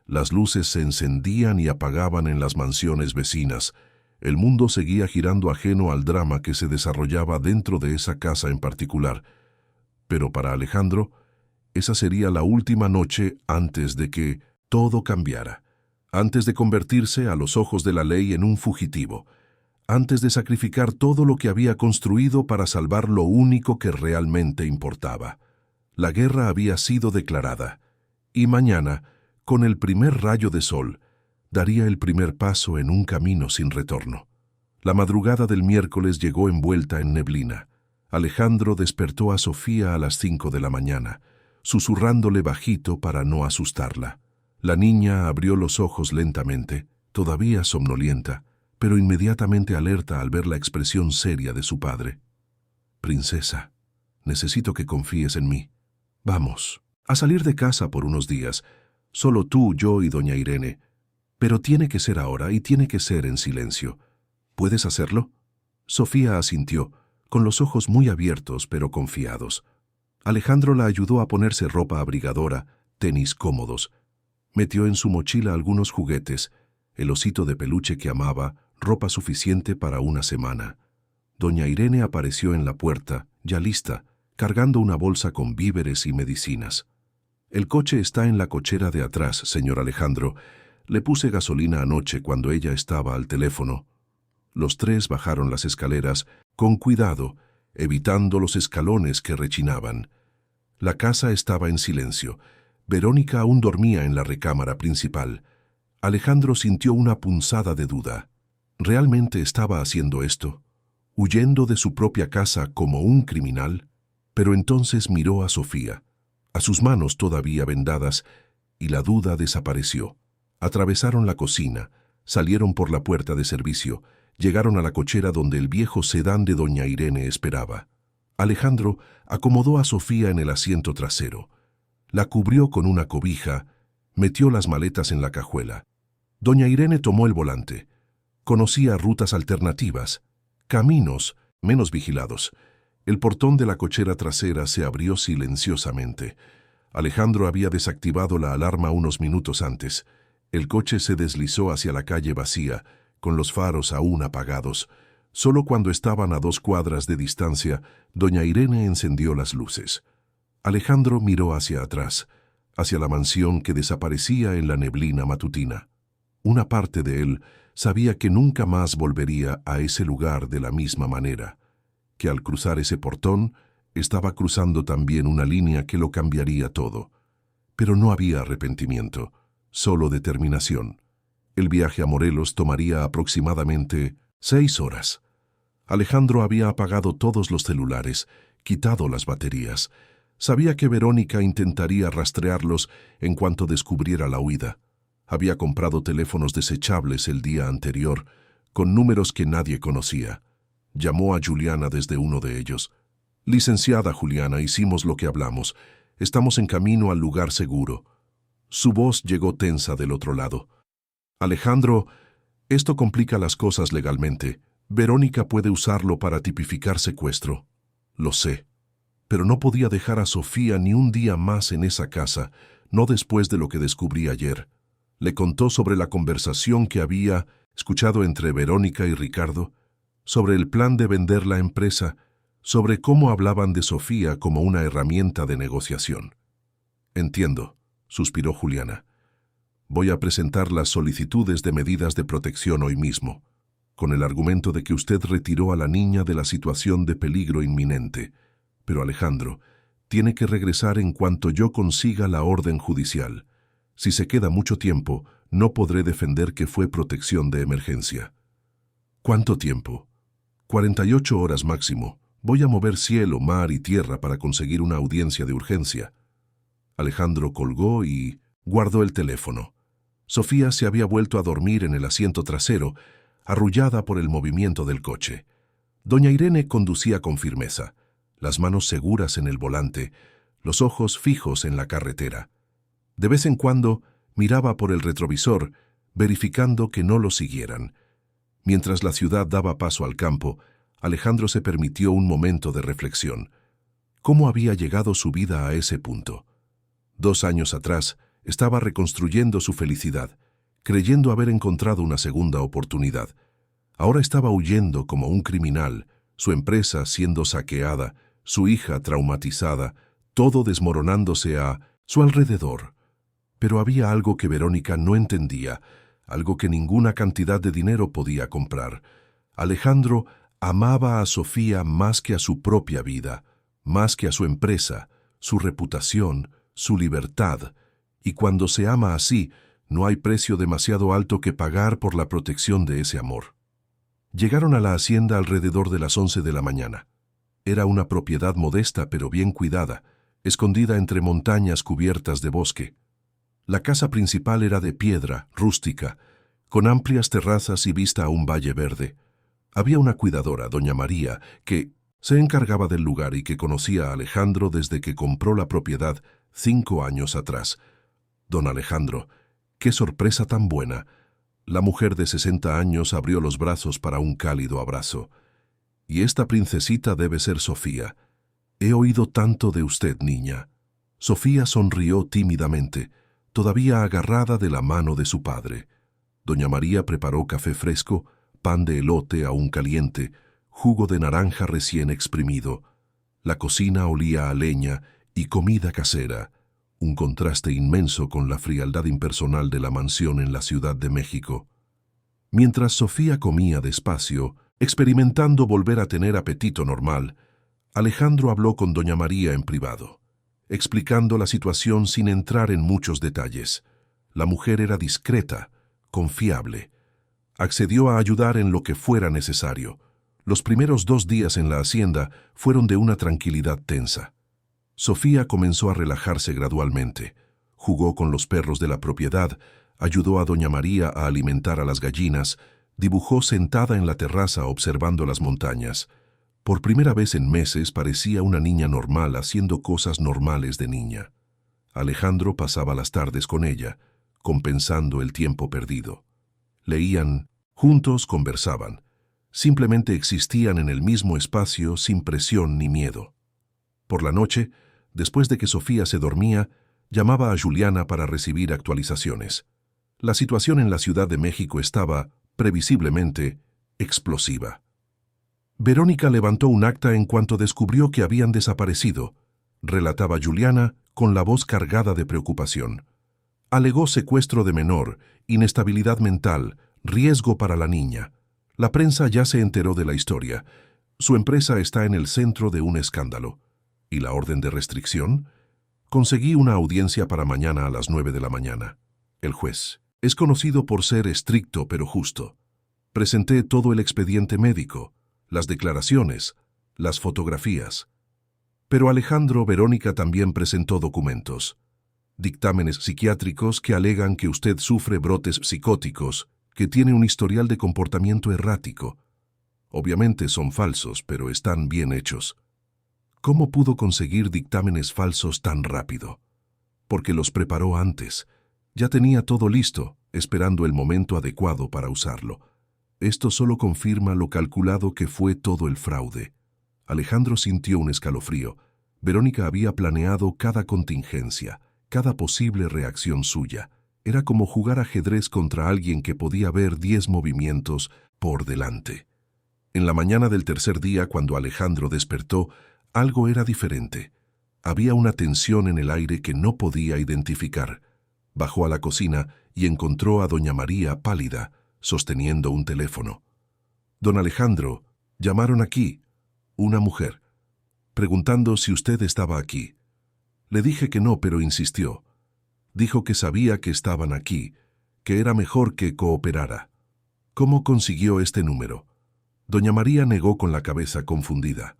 las luces se encendían y apagaban en las mansiones vecinas. El mundo seguía girando ajeno al drama que se desarrollaba dentro de esa casa en particular. Pero para Alejandro, esa sería la última noche antes de que todo cambiara, antes de convertirse a los ojos de la ley en un fugitivo, antes de sacrificar todo lo que había construido para salvar lo único que realmente importaba. La guerra había sido declarada, y mañana, con el primer rayo de sol, daría el primer paso en un camino sin retorno. La madrugada del miércoles llegó envuelta en neblina. Alejandro despertó a Sofía a las 5 de la mañana, susurrándole bajito para no asustarla. La niña abrió los ojos lentamente, todavía somnolienta, pero inmediatamente alerta al ver la expresión seria de su padre. «Princesa, necesito que confíes en mí. Vamos a salir de casa por unos días, solo tú, yo y doña Irene. Pero tiene que ser ahora y tiene que ser en silencio. ¿Puedes hacerlo?» Sofía asintió, con los ojos muy abiertos pero confiados. Alejandro la ayudó a ponerse ropa abrigadora, tenis cómodos. Metió en su mochila algunos juguetes, el osito de peluche que amaba, ropa suficiente para una semana. Doña Irene apareció en la puerta, ya lista, cargando una bolsa con víveres y medicinas. «El coche está en la cochera de atrás, señor Alejandro. Le puse gasolina anoche cuando ella estaba al teléfono». Los tres bajaron las escaleras, con cuidado, evitando los escalones que rechinaban. La casa estaba en silencio. Verónica aún dormía en la recámara principal. Alejandro sintió una punzada de duda. ¿Realmente estaba haciendo esto? ¿Huyendo de su propia casa como un criminal? Pero entonces miró a Sofía, a sus manos todavía vendadas, y la duda desapareció. Atravesaron la cocina, salieron por la puerta de servicio, llegaron a la cochera donde el viejo sedán de doña Irene esperaba. Alejandro acomodó a Sofía en el asiento trasero. La cubrió con una cobija, metió las maletas en la cajuela. Doña Irene tomó el volante. Conocía rutas alternativas, caminos menos vigilados. El portón de la cochera trasera se abrió silenciosamente. Alejandro había desactivado la alarma unos minutos antes. El coche se deslizó hacia la calle vacía, con los faros aún apagados. Solo cuando estaban a 2 cuadras de distancia, doña Irene encendió las luces. Alejandro miró hacia atrás, hacia la mansión que desaparecía en la neblina matutina. Una parte de él sabía que nunca más volvería a ese lugar de la misma manera, que al cruzar ese portón estaba cruzando también una línea que lo cambiaría todo. Pero no había arrepentimiento, solo determinación. El viaje a Morelos tomaría aproximadamente 6 horas. Alejandro había apagado todos los celulares, quitado las baterías. Sabía que Verónica intentaría rastrearlos en cuanto descubriera la huida. Había comprado teléfonos desechables el día anterior, con números que nadie conocía. Llamó a Juliana desde uno de ellos. «Licenciada Juliana, hicimos lo que hablamos. Estamos en camino al lugar seguro». Su voz llegó tensa del otro lado. «Alejandro, esto complica las cosas legalmente. Verónica puede usarlo para tipificar secuestro». «Lo sé. Pero no podía dejar a Sofía ni un día más en esa casa, no después de lo que descubrí ayer». Le contó sobre la conversación que había escuchado entre Verónica y Ricardo, sobre el plan de vender la empresa, sobre cómo hablaban de Sofía como una herramienta de negociación. «Entiendo», suspiró Juliana. «Voy a presentar las solicitudes de medidas de protección hoy mismo, con el argumento de que usted retiró a la niña de la situación de peligro inminente. Pero Alejandro, tiene que regresar en cuanto yo consiga la orden judicial. Si se queda mucho tiempo, no podré defender que fue protección de emergencia». «¿Cuánto tiempo?» 48 horas máximo. Voy a mover cielo, mar y tierra para conseguir una audiencia de urgencia». Alejandro colgó y guardó el teléfono. Sofía se había vuelto a dormir en el asiento trasero, arrullada por el movimiento del coche. Doña Irene conducía con firmeza, las manos seguras en el volante, los ojos fijos en la carretera. De vez en cuando miraba por el retrovisor, verificando que no lo siguieran. Mientras la ciudad daba paso al campo, Alejandro se permitió un momento de reflexión. ¿Cómo había llegado su vida a ese punto? 2 años atrás, estaba reconstruyendo su felicidad, creyendo haber encontrado una segunda oportunidad. Ahora estaba huyendo como un criminal, su empresa siendo saqueada, su hija traumatizada, todo desmoronándose a su alrededor. Pero había algo que Verónica no entendía, algo que ninguna cantidad de dinero podía comprar. Alejandro amaba a Sofía más que a su propia vida, más que a su empresa, su reputación, su libertad. Y cuando se ama así, no hay precio demasiado alto que pagar por la protección de ese amor. Llegaron a la hacienda alrededor de las 11 de la mañana. Era una propiedad modesta pero bien cuidada, escondida entre montañas cubiertas de bosque. La casa principal era de piedra, rústica, con amplias terrazas y vista a un valle verde. Había una cuidadora, doña María, que se encargaba del lugar y que conocía a Alejandro desde que compró la propiedad 5 años atrás. Don Alejandro, qué sorpresa tan buena. La mujer de 60 años abrió los brazos para un cálido abrazo. Y esta princesita debe ser Sofía. He oído tanto de usted, niña. Sofía sonrió tímidamente, todavía agarrada de la mano de su padre. Doña María preparó café fresco, pan de elote aún caliente, jugo de naranja recién exprimido. La cocina olía a leña y comida casera, un contraste inmenso con la frialdad impersonal de la mansión en la Ciudad de México. Mientras Sofía comía despacio, experimentando volver a tener apetito normal, Alejandro habló con doña María en privado, explicando la situación sin entrar en muchos detalles. La mujer era discreta, confiable. Accedió a ayudar en lo que fuera necesario. Los primeros 2 días en la hacienda fueron de una tranquilidad tensa. Sofía comenzó a relajarse gradualmente. Jugó con los perros de la propiedad, ayudó a doña María a alimentar a las gallinas, dibujó sentada en la terraza observando las montañas. Por primera vez en meses parecía una niña normal haciendo cosas normales de niña. Alejandro pasaba las tardes con ella, compensando el tiempo perdido. Leían, juntos conversaban. Simplemente existían en el mismo espacio sin presión ni miedo. Por la noche, después de que Sofía se dormía, llamaba a Juliana para recibir actualizaciones. La situación en la Ciudad de México estaba, previsiblemente, explosiva. Verónica levantó un acta en cuanto descubrió que habían desaparecido, relataba Juliana con la voz cargada de preocupación. Alegó secuestro de menor, inestabilidad mental, riesgo para la niña. La prensa ya se enteró de la historia. Su empresa está en el centro de un escándalo. ¿Y la orden de restricción? Conseguí una audiencia para mañana a las 9 de la mañana. El juez es conocido por ser estricto pero justo. Presenté todo el expediente médico, las declaraciones, las fotografías. Pero Verónica también presentó documentos. Dictámenes psiquiátricos que alegan que usted sufre brotes psicóticos, que tiene un historial de comportamiento errático. Obviamente son falsos, pero están bien hechos. ¿Cómo pudo conseguir dictámenes falsos tan rápido? Porque los preparó antes. Ya tenía todo listo, esperando el momento adecuado para usarlo. Esto solo confirma lo calculado que fue todo el fraude. Alejandro sintió un escalofrío. Verónica había planeado cada contingencia, cada posible reacción suya. Era como jugar ajedrez contra alguien que podía ver 10 movimientos por delante. En la mañana del tercer día, cuando Alejandro despertó, algo era diferente. Había una tensión en el aire que no podía identificar. Bajó a la cocina y encontró a doña María pálida, sosteniendo un teléfono. «Don Alejandro, llamaron aquí, una mujer, preguntando si usted estaba aquí. Le dije que no, pero insistió. Dijo que sabía que estaban aquí, que era mejor que cooperara. ¿Cómo consiguió este número?» Doña María negó con la cabeza confundida.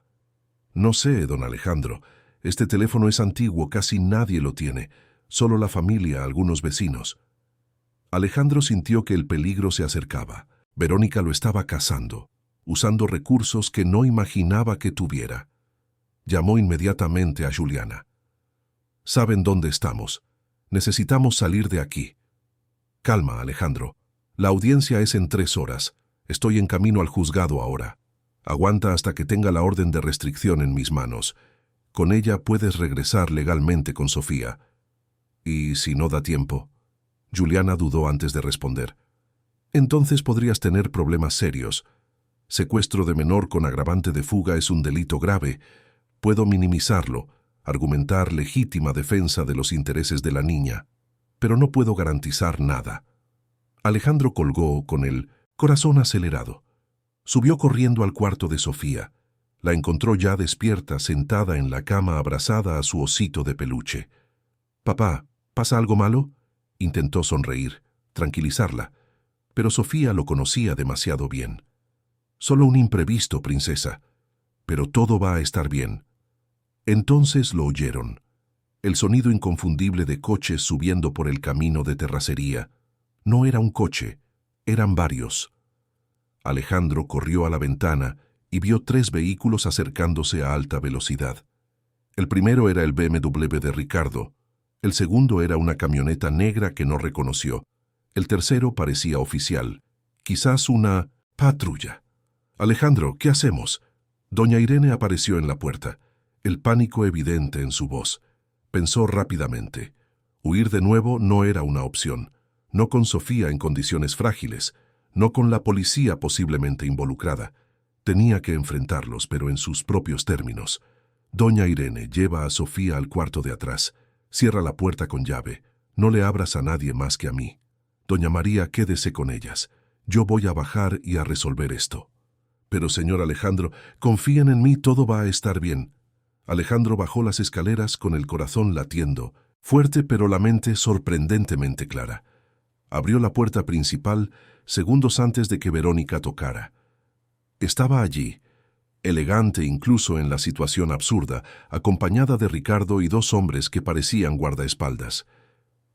«No sé, don Alejandro. Este teléfono es antiguo, casi nadie lo tiene. Solo la familia, algunos vecinos». Alejandro sintió que el peligro se acercaba. Verónica lo estaba cazando, usando recursos que no imaginaba que tuviera. Llamó inmediatamente a Juliana. «¿Saben dónde estamos? Necesitamos salir de aquí». «Calma, Alejandro. La audiencia es en 3 horas. Estoy en camino al juzgado ahora. Aguanta hasta que tenga la orden de restricción en mis manos. Con ella puedes regresar legalmente con Sofía. ¿Y si no da tiempo?». Juliana dudó antes de responder. «Entonces podrías tener problemas serios. Secuestro de menor con agravante de fuga es un delito grave. Puedo minimizarlo, argumentar legítima defensa de los intereses de la niña». pero no puedo garantizar nada. Alejandro colgó con el corazón acelerado. Subió corriendo al cuarto de Sofía. La encontró ya despierta, sentada en la cama abrazada a su osito de peluche. «Papá, ¿pasa algo malo?», intentó sonreír, tranquilizarla, pero Sofía lo conocía demasiado bien. «Solo un imprevisto, princesa, pero todo va a estar bien». Entonces lo oyeron. El sonido inconfundible de coches subiendo por el camino de terracería. No era un coche, eran varios. Alejandro corrió a la ventana y vio 3 vehículos acercándose a alta velocidad. El primero era el BMW de Ricardo. El segundo era una camioneta negra que no reconoció. El tercero parecía oficial, quizás una patrulla. «Alejandro, ¿qué hacemos?». Doña Irene apareció en la puerta, el pánico evidente en su voz. Pensó rápidamente. Huir de nuevo no era una opción, no con Sofía en condiciones frágiles, no con la policía posiblemente involucrada. Tenía que enfrentarlos, pero en sus propios términos. «Doña Irene, lleva a Sofía al cuarto de atrás. Cierra la puerta con llave. No le abras a nadie más que a mí. Doña María, quédese con ellas. Yo voy a bajar y a resolver esto». «Pero señor Alejandro, confíen en mí, todo va a estar bien». Alejandro bajó las escaleras con el corazón latiendo, fuerte pero la mente sorprendentemente clara. Abrió la puerta principal segundos antes de que Verónica tocara. Estaba allí, elegante incluso en la situación absurda, acompañada de Ricardo y 2 hombres que parecían guardaespaldas.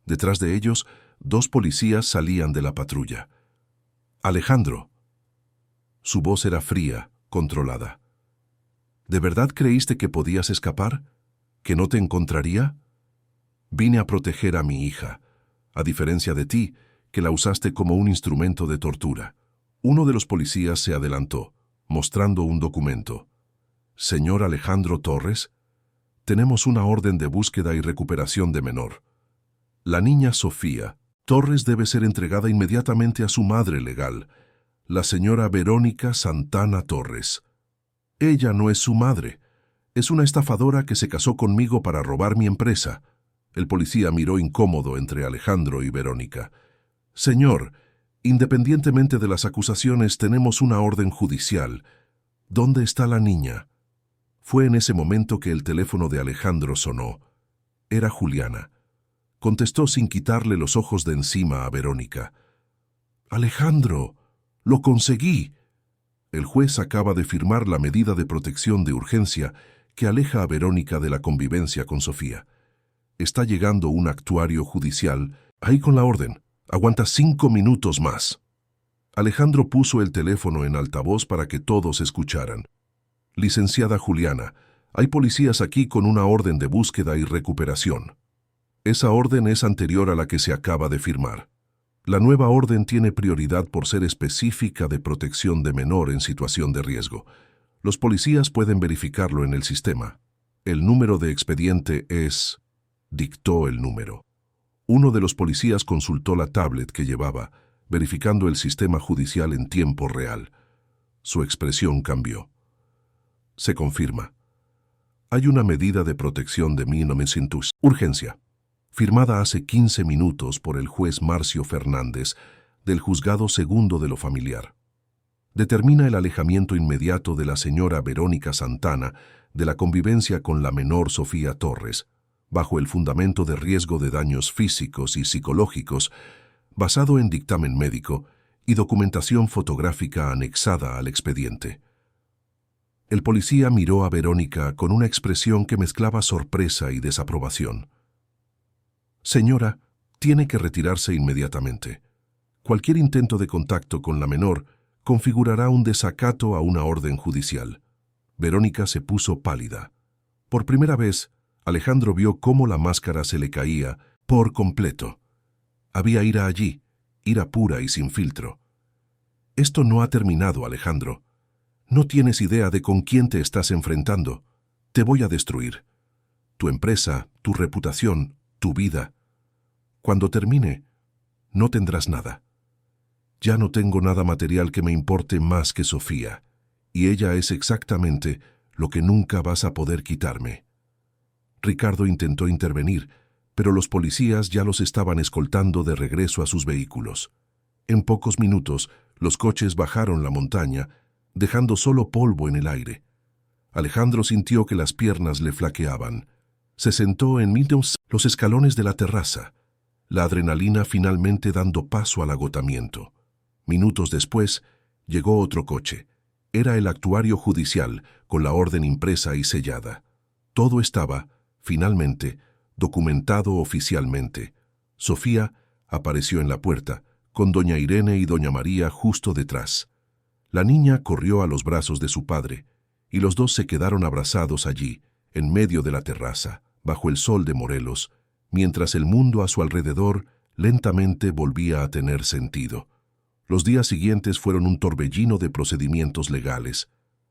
Detrás de ellos, 2 policías salían de la patrulla. «Alejandro». Su voz era fría, controlada. «¿De verdad creíste que podías escapar? ¿Que no te encontraría? Vine a proteger a mi hija, a diferencia de ti, que la usaste como un instrumento de tortura». Uno de los policías se adelantó, mostrando un documento. «Señor Alejandro Torres, tenemos una orden de búsqueda y recuperación de menor. La niña Sofía Torres debe ser entregada inmediatamente a su madre legal, la señora Verónica Santana Torres. Ella no es su madre. Es una estafadora que se casó conmigo para robar mi empresa». El policía miró incómodo entre Alejandro y Verónica. «Señor, independientemente de las acusaciones, tenemos una orden judicial. ¿Dónde está la niña?». Fue en ese momento que el teléfono de Alejandro sonó. Era Juliana. Contestó sin quitarle los ojos de encima a Verónica. «Alejandro, lo conseguí». El juez acaba de firmar la medida de protección de urgencia que aleja a Verónica de la convivencia con Sofía. Está llegando un actuario judicial. Ahí con la orden. Aguanta 5 minutos más». Alejandro puso el teléfono en altavoz para que todos escucharan. «Licenciada Juliana, hay policías aquí con una orden de búsqueda y recuperación. Esa orden es anterior a la que se acaba de firmar. La nueva orden tiene prioridad por ser específica de protección de menor en situación de riesgo. Los policías pueden verificarlo en el sistema. El número de expediente es...». Dictó el número. Uno de los policías consultó la tablet que llevaba, verificando el sistema judicial en tiempo real. Su expresión cambió. «Se confirma. Hay una medida de protección de 1900. Urgencia. Firmada hace 15 minutos por el juez Marcio Fernández, del Juzgado Segundo de lo Familiar. Determina el alejamiento inmediato de la señora Verónica Santana de la convivencia con la menor Sofía Torres, bajo el fundamento de riesgo de daños físicos y psicológicos, basado en dictamen médico y documentación fotográfica anexada al expediente». El policía miró a Verónica con una expresión que mezclaba sorpresa y desaprobación. «Señora, tiene que retirarse inmediatamente. Cualquier intento de contacto con la menor configurará un desacato a una orden judicial». Verónica se puso pálida. Por primera vez, Alejandro vio cómo la máscara se le caía por completo. Había ira allí, ira pura y sin filtro. «Esto no ha terminado, Alejandro. No tienes idea de con quién te estás enfrentando. Te voy a destruir. Tu empresa, tu reputación, tu vida. Cuando termine, no tendrás nada. Ya no tengo nada material que me importe más que Sofía, y ella es exactamente lo que nunca vas a poder quitarme». Ricardo intentó intervenir, pero los policías ya los estaban escoltando de regreso a sus vehículos. En pocos minutos, los coches bajaron la montaña, dejando solo polvo en el aire. Alejandro sintió que las piernas le flaqueaban. Se sentó en los escalones de la terraza, la adrenalina finalmente dando paso al agotamiento. Minutos después, llegó otro coche. Era el actuario judicial, con la orden impresa y sellada. Todo estaba, finalmente, documentado oficialmente. Sofía apareció en la puerta, con doña Irene y doña María justo detrás. La niña corrió a los brazos de su padre, y los dos se quedaron abrazados allí, en medio de la terraza, bajo el sol de Morelos, mientras el mundo a su alrededor lentamente volvía a tener sentido. Los días siguientes fueron un torbellino de procedimientos legales.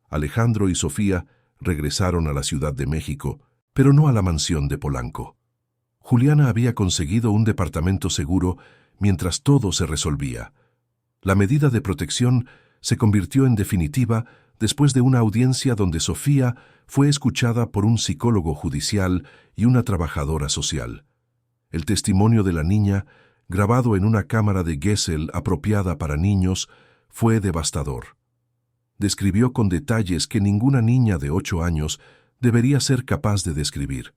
Alejandro y Sofía regresaron a la Ciudad de México, pero no a la mansión de Polanco. Juliana había conseguido un departamento seguro mientras todo se resolvía. La medida de protección se convirtió en definitiva después de una audiencia donde Sofía fue escuchada por un psicólogo judicial y una trabajadora social. El testimonio de la niña, grabado en una cámara de Gesell apropiada para niños, fue devastador. Describió con detalles que ninguna niña de 8 años debería ser capaz de describir.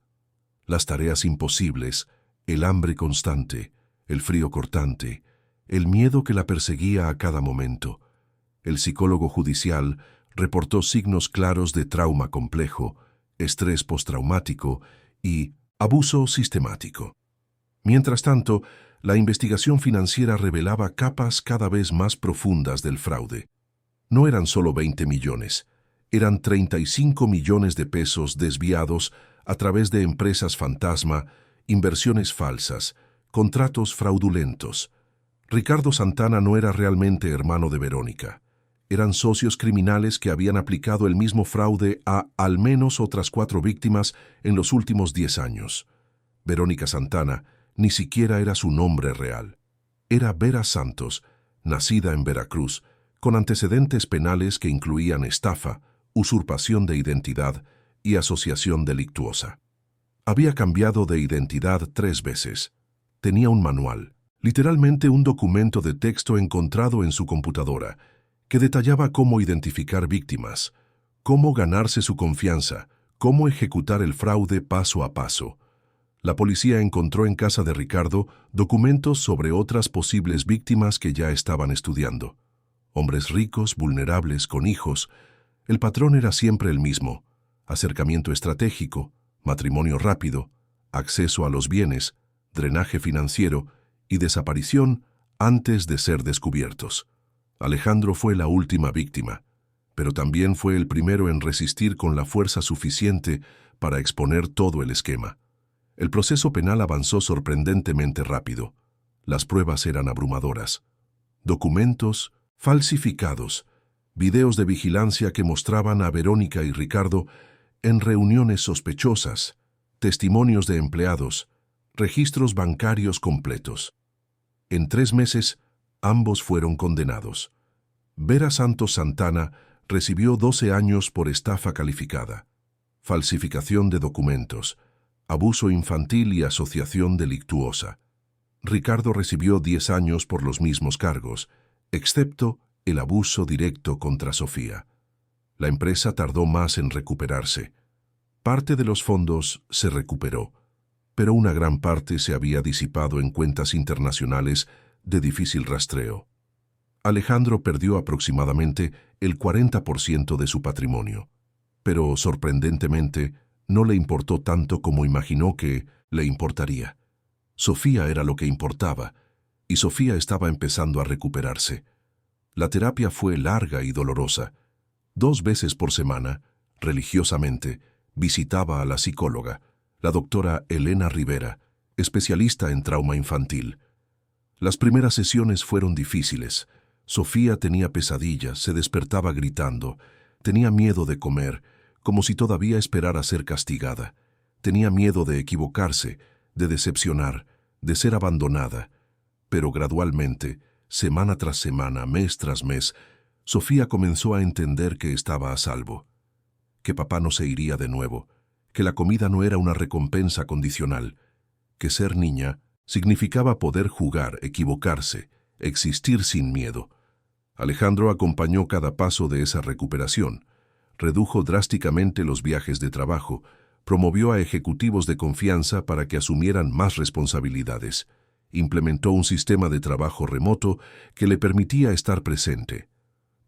Las tareas imposibles, el hambre constante, el frío cortante, el miedo que la perseguía a cada momento. El psicólogo judicial reportó signos claros de trauma complejo, estrés postraumático y abuso sistemático. Mientras tanto, la investigación financiera revelaba capas cada vez más profundas del fraude. No eran solo 20 millones, eran 35 millones de pesos desviados a través de empresas fantasma, inversiones falsas, contratos fraudulentos. Ricardo Santana no era realmente hermano de Verónica. Eran socios criminales que habían aplicado el mismo fraude a al menos otras 4 víctimas en los últimos 10 años. Verónica Santana ni siquiera era su nombre real. Era Vera Santos, nacida en Veracruz, con antecedentes penales que incluían estafa, usurpación de identidad y asociación delictuosa. Había cambiado de identidad 3 veces. Tenía un manual, literalmente un documento de texto encontrado en su computadora, que detallaba cómo identificar víctimas, cómo ganarse su confianza, cómo ejecutar el fraude paso a paso. La policía encontró en casa de Ricardo documentos sobre otras posibles víctimas que ya estaban estudiando. Hombres ricos, vulnerables, con hijos. El patrón era siempre el mismo: acercamiento estratégico, matrimonio rápido, acceso a los bienes, drenaje financiero y desaparición antes de ser descubiertos. Alejandro fue la última víctima, pero también fue el primero en resistir con la fuerza suficiente para exponer todo el esquema. El proceso penal avanzó sorprendentemente rápido. Las pruebas eran abrumadoras. Documentos falsificados, videos de vigilancia que mostraban a Verónica y Ricardo en reuniones sospechosas, testimonios de empleados, registros bancarios completos. En 3 meses, ambos fueron condenados. Vera Santos Santana recibió 12 años por estafa calificada, falsificación de documentos, abuso infantil y asociación delictuosa. Ricardo recibió 10 años por los mismos cargos, excepto el abuso directo contra Sofía. La empresa tardó más en recuperarse. Parte de los fondos se recuperó, pero una gran parte se había disipado en cuentas internacionales de difícil rastreo. Alejandro perdió aproximadamente el 40% de su patrimonio, pero sorprendentemente no le importó tanto como imaginó que le importaría. Sofía era lo que importaba, y Sofía estaba empezando a recuperarse. La terapia fue larga y dolorosa. 2 veces por semana, religiosamente, visitaba a la psicóloga, la doctora Elena Rivera, especialista en trauma infantil. Las primeras sesiones fueron difíciles. Sofía tenía pesadillas, se despertaba gritando, tenía miedo de comer, como si todavía esperara ser castigada. Tenía miedo de equivocarse, de decepcionar, de ser abandonada. Pero gradualmente, semana tras semana, mes tras mes, Sofía comenzó a entender que estaba a salvo, que papá no se iría de nuevo, que la comida no era una recompensa condicional, que ser niña significaba poder jugar, equivocarse, existir sin miedo. Alejandro acompañó cada paso de esa recuperación, redujo drásticamente los viajes de trabajo, promovió a ejecutivos de confianza para que asumieran más responsabilidades, implementó un sistema de trabajo remoto que le permitía estar presente,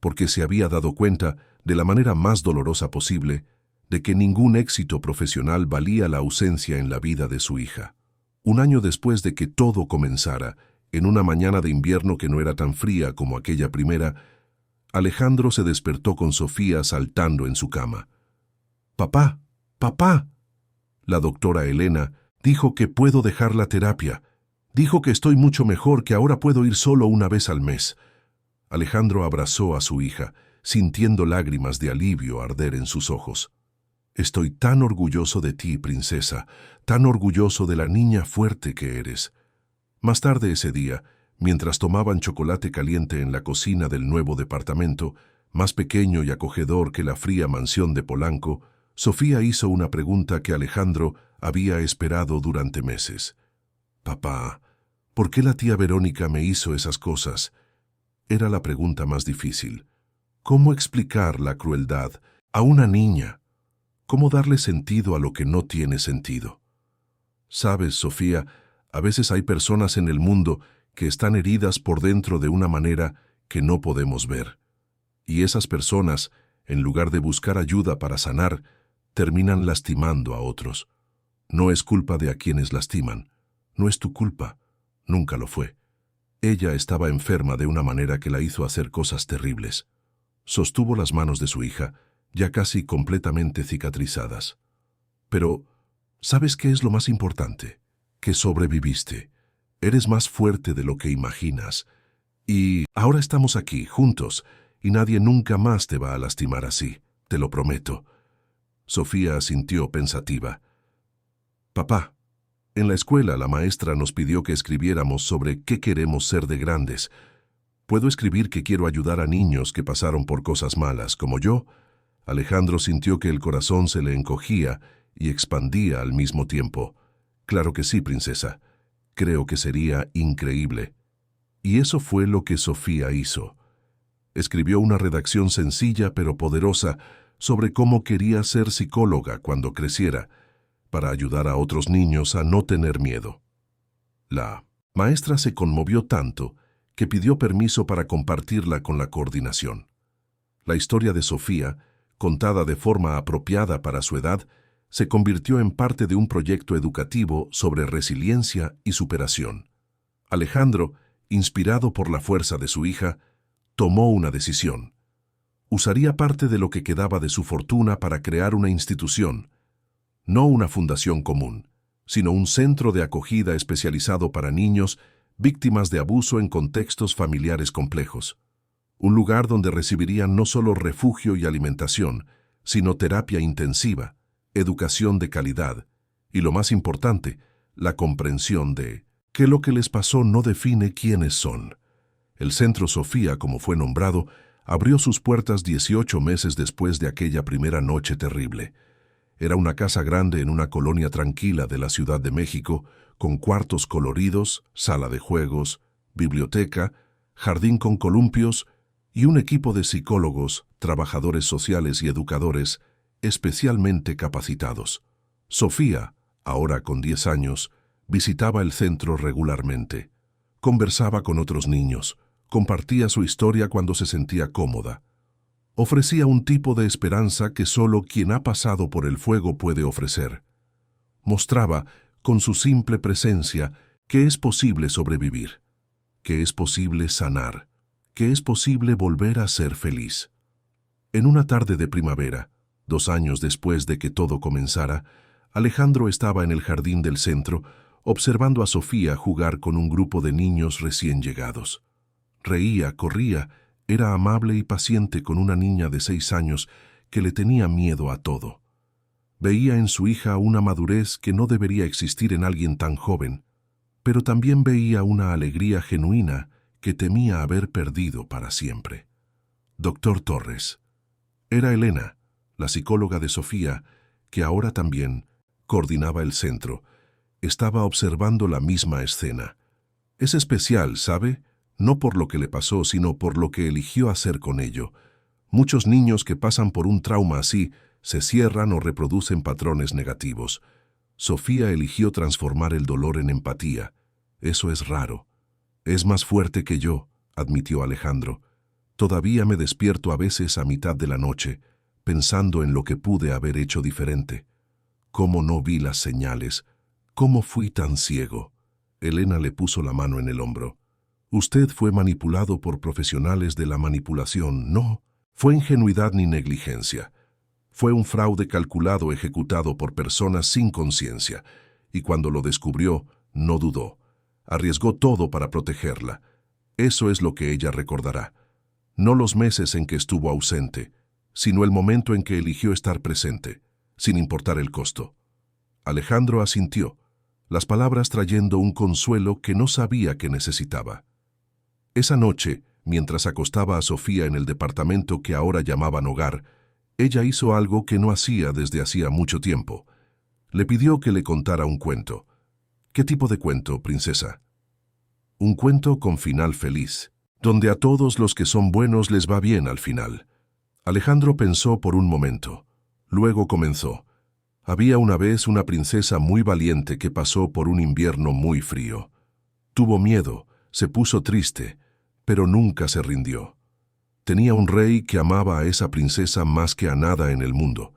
porque se había dado cuenta, de la manera más dolorosa posible, de que ningún éxito profesional valía la ausencia en la vida de su hija. Un año después de que todo comenzara, en una mañana de invierno que no era tan fría como aquella primera, Alejandro se despertó con Sofía saltando en su cama. «¡Papá! ¡Papá!». La doctora Elena dijo que puedo dejar la terapia. Dijo que estoy mucho mejor, que ahora puedo ir solo una vez al mes. Alejandro abrazó a su hija, sintiendo lágrimas de alivio arder en sus ojos. «Estoy tan orgulloso de ti, princesa, tan orgulloso de la niña fuerte que eres». Más tarde ese día, mientras tomaban chocolate caliente en la cocina del nuevo departamento, más pequeño y acogedor que la fría mansión de Polanco, Sofía hizo una pregunta que Alejandro había esperado durante meses. «Papá, ¿por qué la tía Verónica me hizo esas cosas?». Era la pregunta más difícil. ¿Cómo explicar la crueldad a una niña? ¿Cómo darle sentido a lo que no tiene sentido? Sabes, Sofía, a veces hay personas en el mundo que están heridas por dentro de una manera que no podemos ver. Y esas personas, en lugar de buscar ayuda para sanar, terminan lastimando a otros. No es culpa de a quienes lastiman. No es tu culpa. Nunca lo fue. Ella estaba enferma de una manera que la hizo hacer cosas terribles. Sostuvo las manos de su hija, ya casi completamente cicatrizadas. Pero, ¿sabes qué es lo más importante? Que sobreviviste. Eres más fuerte de lo que imaginas. Y ahora estamos aquí, juntos, y nadie nunca más te va a lastimar así, te lo prometo. Sofía asintió pensativa. «Papá, en la escuela la maestra nos pidió que escribiéramos sobre qué queremos ser de grandes. ¿Puedo escribir que quiero ayudar a niños que pasaron por cosas malas, como yo?». Alejandro sintió que el corazón se le encogía y expandía al mismo tiempo. «Claro que sí, princesa. Creo que sería increíble». Y eso fue lo que Sofía hizo. Escribió una redacción sencilla pero poderosa sobre cómo quería ser psicóloga cuando creciera, para ayudar a otros niños a no tener miedo. La maestra se conmovió tanto que pidió permiso para compartirla con la coordinación. La historia de Sofía, contada de forma apropiada para su edad, se convirtió en parte de un proyecto educativo sobre resiliencia y superación. Alejandro, inspirado por la fuerza de su hija, tomó una decisión. Usaría parte de lo que quedaba de su fortuna para crear una institución, no una fundación común, sino un centro de acogida especializado para niños víctimas de abuso en contextos familiares complejos. Un lugar donde recibirían no solo refugio y alimentación, sino terapia intensiva, educación de calidad y, lo más importante, la comprensión de que lo que les pasó no define quiénes son. El Centro Sofía, como fue nombrado, abrió sus puertas 18 meses después de aquella primera noche terrible. Era una casa grande en una colonia tranquila de la Ciudad de México, con cuartos coloridos, sala de juegos, biblioteca, jardín con columpios y un equipo de psicólogos, trabajadores sociales y educadores especialmente capacitados. Sofía, ahora con 10 años, visitaba el centro regularmente. Conversaba con otros niños, compartía su historia cuando se sentía cómoda. Ofrecía un tipo de esperanza que solo quien ha pasado por el fuego puede ofrecer. Mostraba, con su simple presencia, que es posible sobrevivir, que es posible sanar, que es posible volver a ser feliz. En una tarde de primavera, 2 años después de que todo comenzara, Alejandro estaba en el jardín del centro, observando a Sofía jugar con un grupo de niños recién llegados. Reía, corría, era amable y paciente con una niña de 6 años que le tenía miedo a todo. Veía en su hija una madurez que no debería existir en alguien tan joven, pero también veía una alegría genuina que temía haber perdido para siempre. Doctor Torres. Era Elena, la psicóloga de Sofía, que ahora también coordinaba el centro. estaba observando la misma escena. Es especial, ¿sabe? No por lo que le pasó, sino por lo que eligió hacer con ello. Muchos niños que pasan por un trauma así se cierran o reproducen patrones negativos. Sofía eligió transformar el dolor en empatía. Eso es raro. Es más fuerte que yo, admitió Alejandro. Todavía me despierto a veces a mitad de la noche, pensando en lo que pude haber hecho diferente. ¿Cómo no vi las señales? ¿Cómo fui tan ciego? Elena le puso la mano en el hombro. Usted fue manipulado por profesionales de la manipulación. No, fue ingenuidad ni negligencia. Fue un fraude calculado ejecutado por personas sin conciencia, y cuando lo descubrió, no dudó. Arriesgó todo para protegerla. Eso es lo que ella recordará. No los meses en que estuvo ausente, sino el momento en que eligió estar presente, sin importar el costo. Alejandro asintió, las palabras trayendo un consuelo que no sabía que necesitaba. Esa noche, mientras acostaba a Sofía en el departamento que ahora llamaban hogar, ella hizo algo que no hacía desde hacía mucho tiempo. Le pidió que le contara un cuento. ¿Qué tipo de cuento, princesa? Un cuento con final feliz, donde a todos los que son buenos les va bien al final. Alejandro pensó por un momento. Luego comenzó. Había una vez una princesa muy valiente que pasó por un invierno muy frío. Tuvo miedo, se puso triste, pero nunca se rindió. Tenía un rey que amaba a esa princesa más que a nada en el mundo,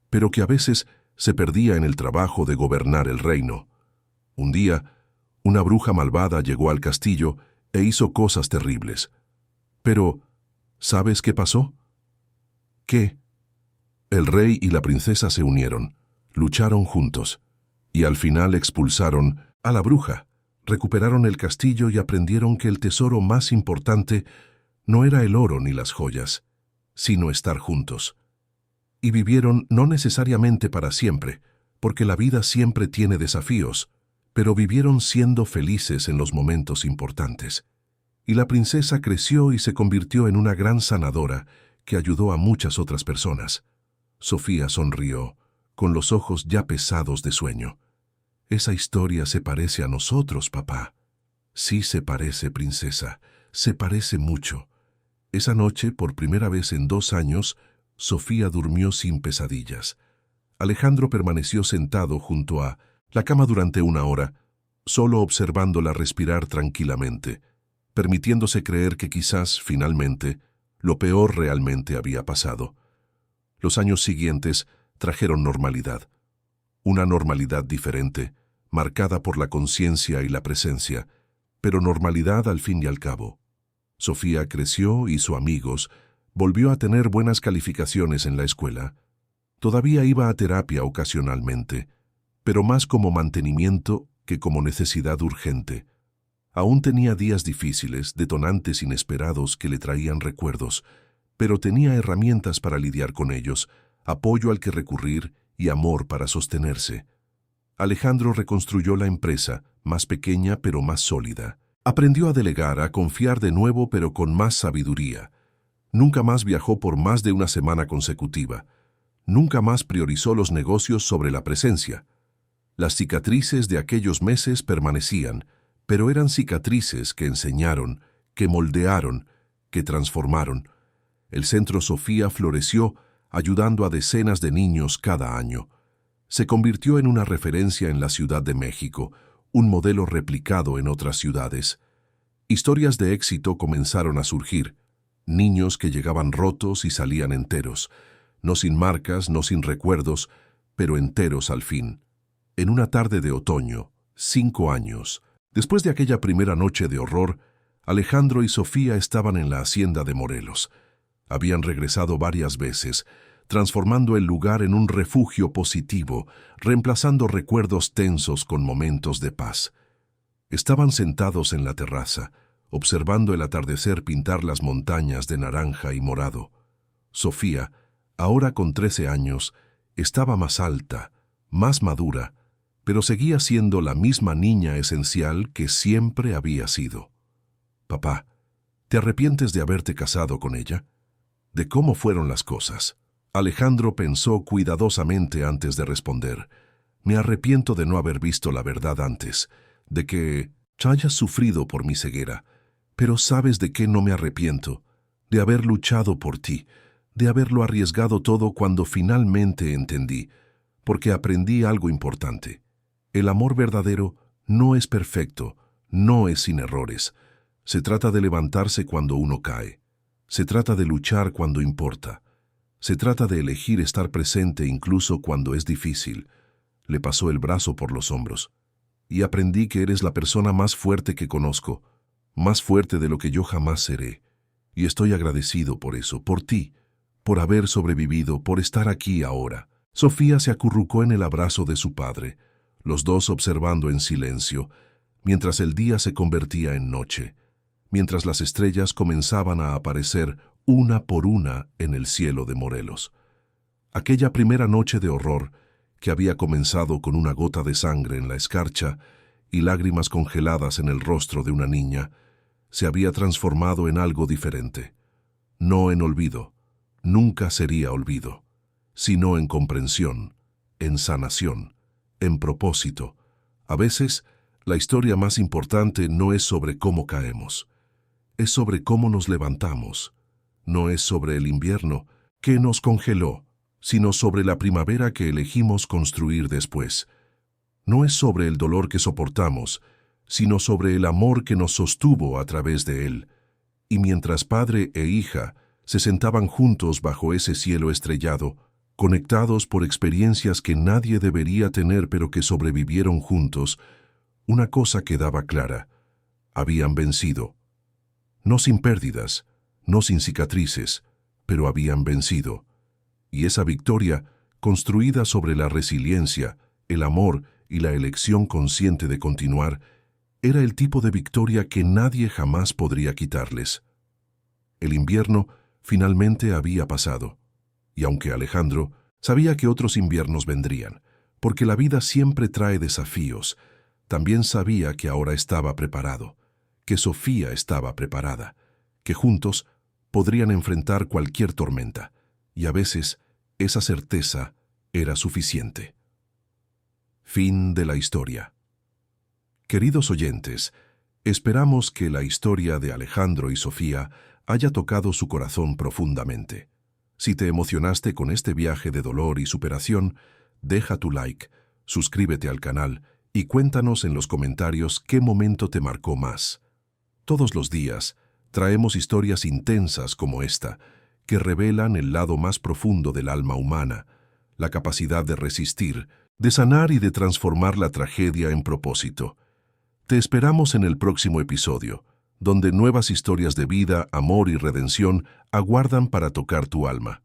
pero que a veces se perdía en el trabajo de gobernar el reino. Un día, una bruja malvada llegó al castillo e hizo cosas terribles. Pero, ¿sabes qué pasó? ¿Qué? El rey y la princesa se unieron, lucharon juntos, y al final expulsaron a la bruja. Recuperaron el castillo y aprendieron que el tesoro más importante no era el oro ni las joyas, sino estar juntos. Y vivieron no necesariamente para siempre, porque la vida siempre tiene desafíos, pero vivieron siendo felices en los momentos importantes. Y la princesa creció y se convirtió en una gran sanadora que ayudó a muchas otras personas. Sofía sonrió, con los ojos ya pesados de sueño. Esa historia se parece a nosotros, papá. Sí se parece, princesa, se parece mucho. Esa noche, por primera vez en 2 años, Sofía durmió sin pesadillas. Alejandro permaneció sentado junto a la cama durante 1 hora, solo observándola respirar tranquilamente, permitiéndose creer que quizás, finalmente, lo peor realmente había pasado. Los años siguientes trajeron normalidad. Una normalidad diferente, marcada por la conciencia y la presencia, pero normalidad al fin y al cabo. Sofía creció, hizo amigos, volvió a tener buenas calificaciones en la escuela. Todavía iba a terapia ocasionalmente, pero más como mantenimiento que como necesidad urgente. Aún tenía días difíciles, detonantes inesperados que le traían recuerdos, pero tenía herramientas para lidiar con ellos, apoyo al que recurrir y amor para sostenerse. Alejandro reconstruyó la empresa, más pequeña pero más sólida. Aprendió a delegar, a confiar de nuevo pero con más sabiduría. Nunca más viajó por más de 1 semana consecutiva. Nunca más priorizó los negocios sobre la presencia. Las cicatrices de aquellos meses permanecían, pero eran cicatrices que enseñaron, que moldearon, que transformaron. El Centro Sofía floreció, ayudando a decenas de niños cada año. Se convirtió en una referencia en la Ciudad de México, un modelo replicado en otras ciudades. Historias de éxito comenzaron a surgir, niños que llegaban rotos y salían enteros, no sin marcas, no sin recuerdos, pero enteros al fin. En una tarde de otoño, 5 años, después de aquella primera noche de horror, Alejandro y Sofía estaban en la hacienda de Morelos. Habían regresado varias veces, transformando el lugar en un refugio positivo, reemplazando recuerdos tensos con momentos de paz. Estaban sentados en la terraza, observando el atardecer pintar las montañas de naranja y morado. Sofía, ahora con 13 años, estaba más alta, más madura, pero seguía siendo la misma niña esencial que siempre había sido. Papá, ¿te arrepientes de haberte casado con ella? ¿De cómo fueron las cosas? Alejandro pensó cuidadosamente antes de responder. Me arrepiento de no haber visto la verdad antes, de que hayas sufrido por mi ceguera, pero ¿sabes de qué no me arrepiento? De haber luchado por ti, de haberlo arriesgado todo cuando finalmente entendí, porque aprendí algo importante. El amor verdadero no es perfecto, no es sin errores. Se trata de levantarse cuando uno cae. Se trata de luchar cuando importa. Se trata de elegir estar presente incluso cuando es difícil. Le pasó el brazo por los hombros. Y aprendí que eres la persona más fuerte que conozco, más fuerte de lo que yo jamás seré. Y estoy agradecido por eso, por ti, por haber sobrevivido, por estar aquí ahora. Sofía se acurrucó en el abrazo de su padre, los dos observando en silencio, mientras el día se convertía en noche, mientras las estrellas comenzaban a aparecer una por una en el cielo de Morelos. Aquella primera noche de horror, que había comenzado con una gota de sangre en la escarcha y lágrimas congeladas en el rostro de una niña, se había transformado en algo diferente. No en olvido, nunca sería olvido, sino en comprensión, en sanación, en propósito. A veces, la historia más importante no es sobre cómo caemos, es sobre cómo nos levantamos. No es sobre el invierno que nos congeló, sino sobre la primavera que elegimos construir después. No es sobre el dolor que soportamos, sino sobre el amor que nos sostuvo a través de él. Y mientras padre e hija se sentaban juntos bajo ese cielo estrellado, conectados por experiencias que nadie debería tener pero que sobrevivieron juntos, una cosa quedaba clara: habían vencido. No sin pérdidas, no sin cicatrices, pero habían vencido. Y esa victoria, construida sobre la resiliencia, el amor y la elección consciente de continuar, era el tipo de victoria que nadie jamás podría quitarles. El invierno finalmente había pasado, y aunque Alejandro sabía que otros inviernos vendrían, porque la vida siempre trae desafíos, también sabía que ahora estaba preparado, que Sofía estaba preparada, que juntos podrían enfrentar cualquier tormenta, y a veces esa certeza era suficiente. Fin de la historia. Queridos oyentes, esperamos que la historia de Alejandro y Sofía haya tocado su corazón profundamente. Si te emocionaste con este viaje de dolor y superación, deja tu like, suscríbete al canal y cuéntanos en los comentarios qué momento te marcó más. Todos los días traemos historias intensas como esta, que revelan el lado más profundo del alma humana, la capacidad de resistir, de sanar y de transformar la tragedia en propósito. Te esperamos en el próximo episodio, donde nuevas historias de vida, amor y redención aguardan para tocar tu alma.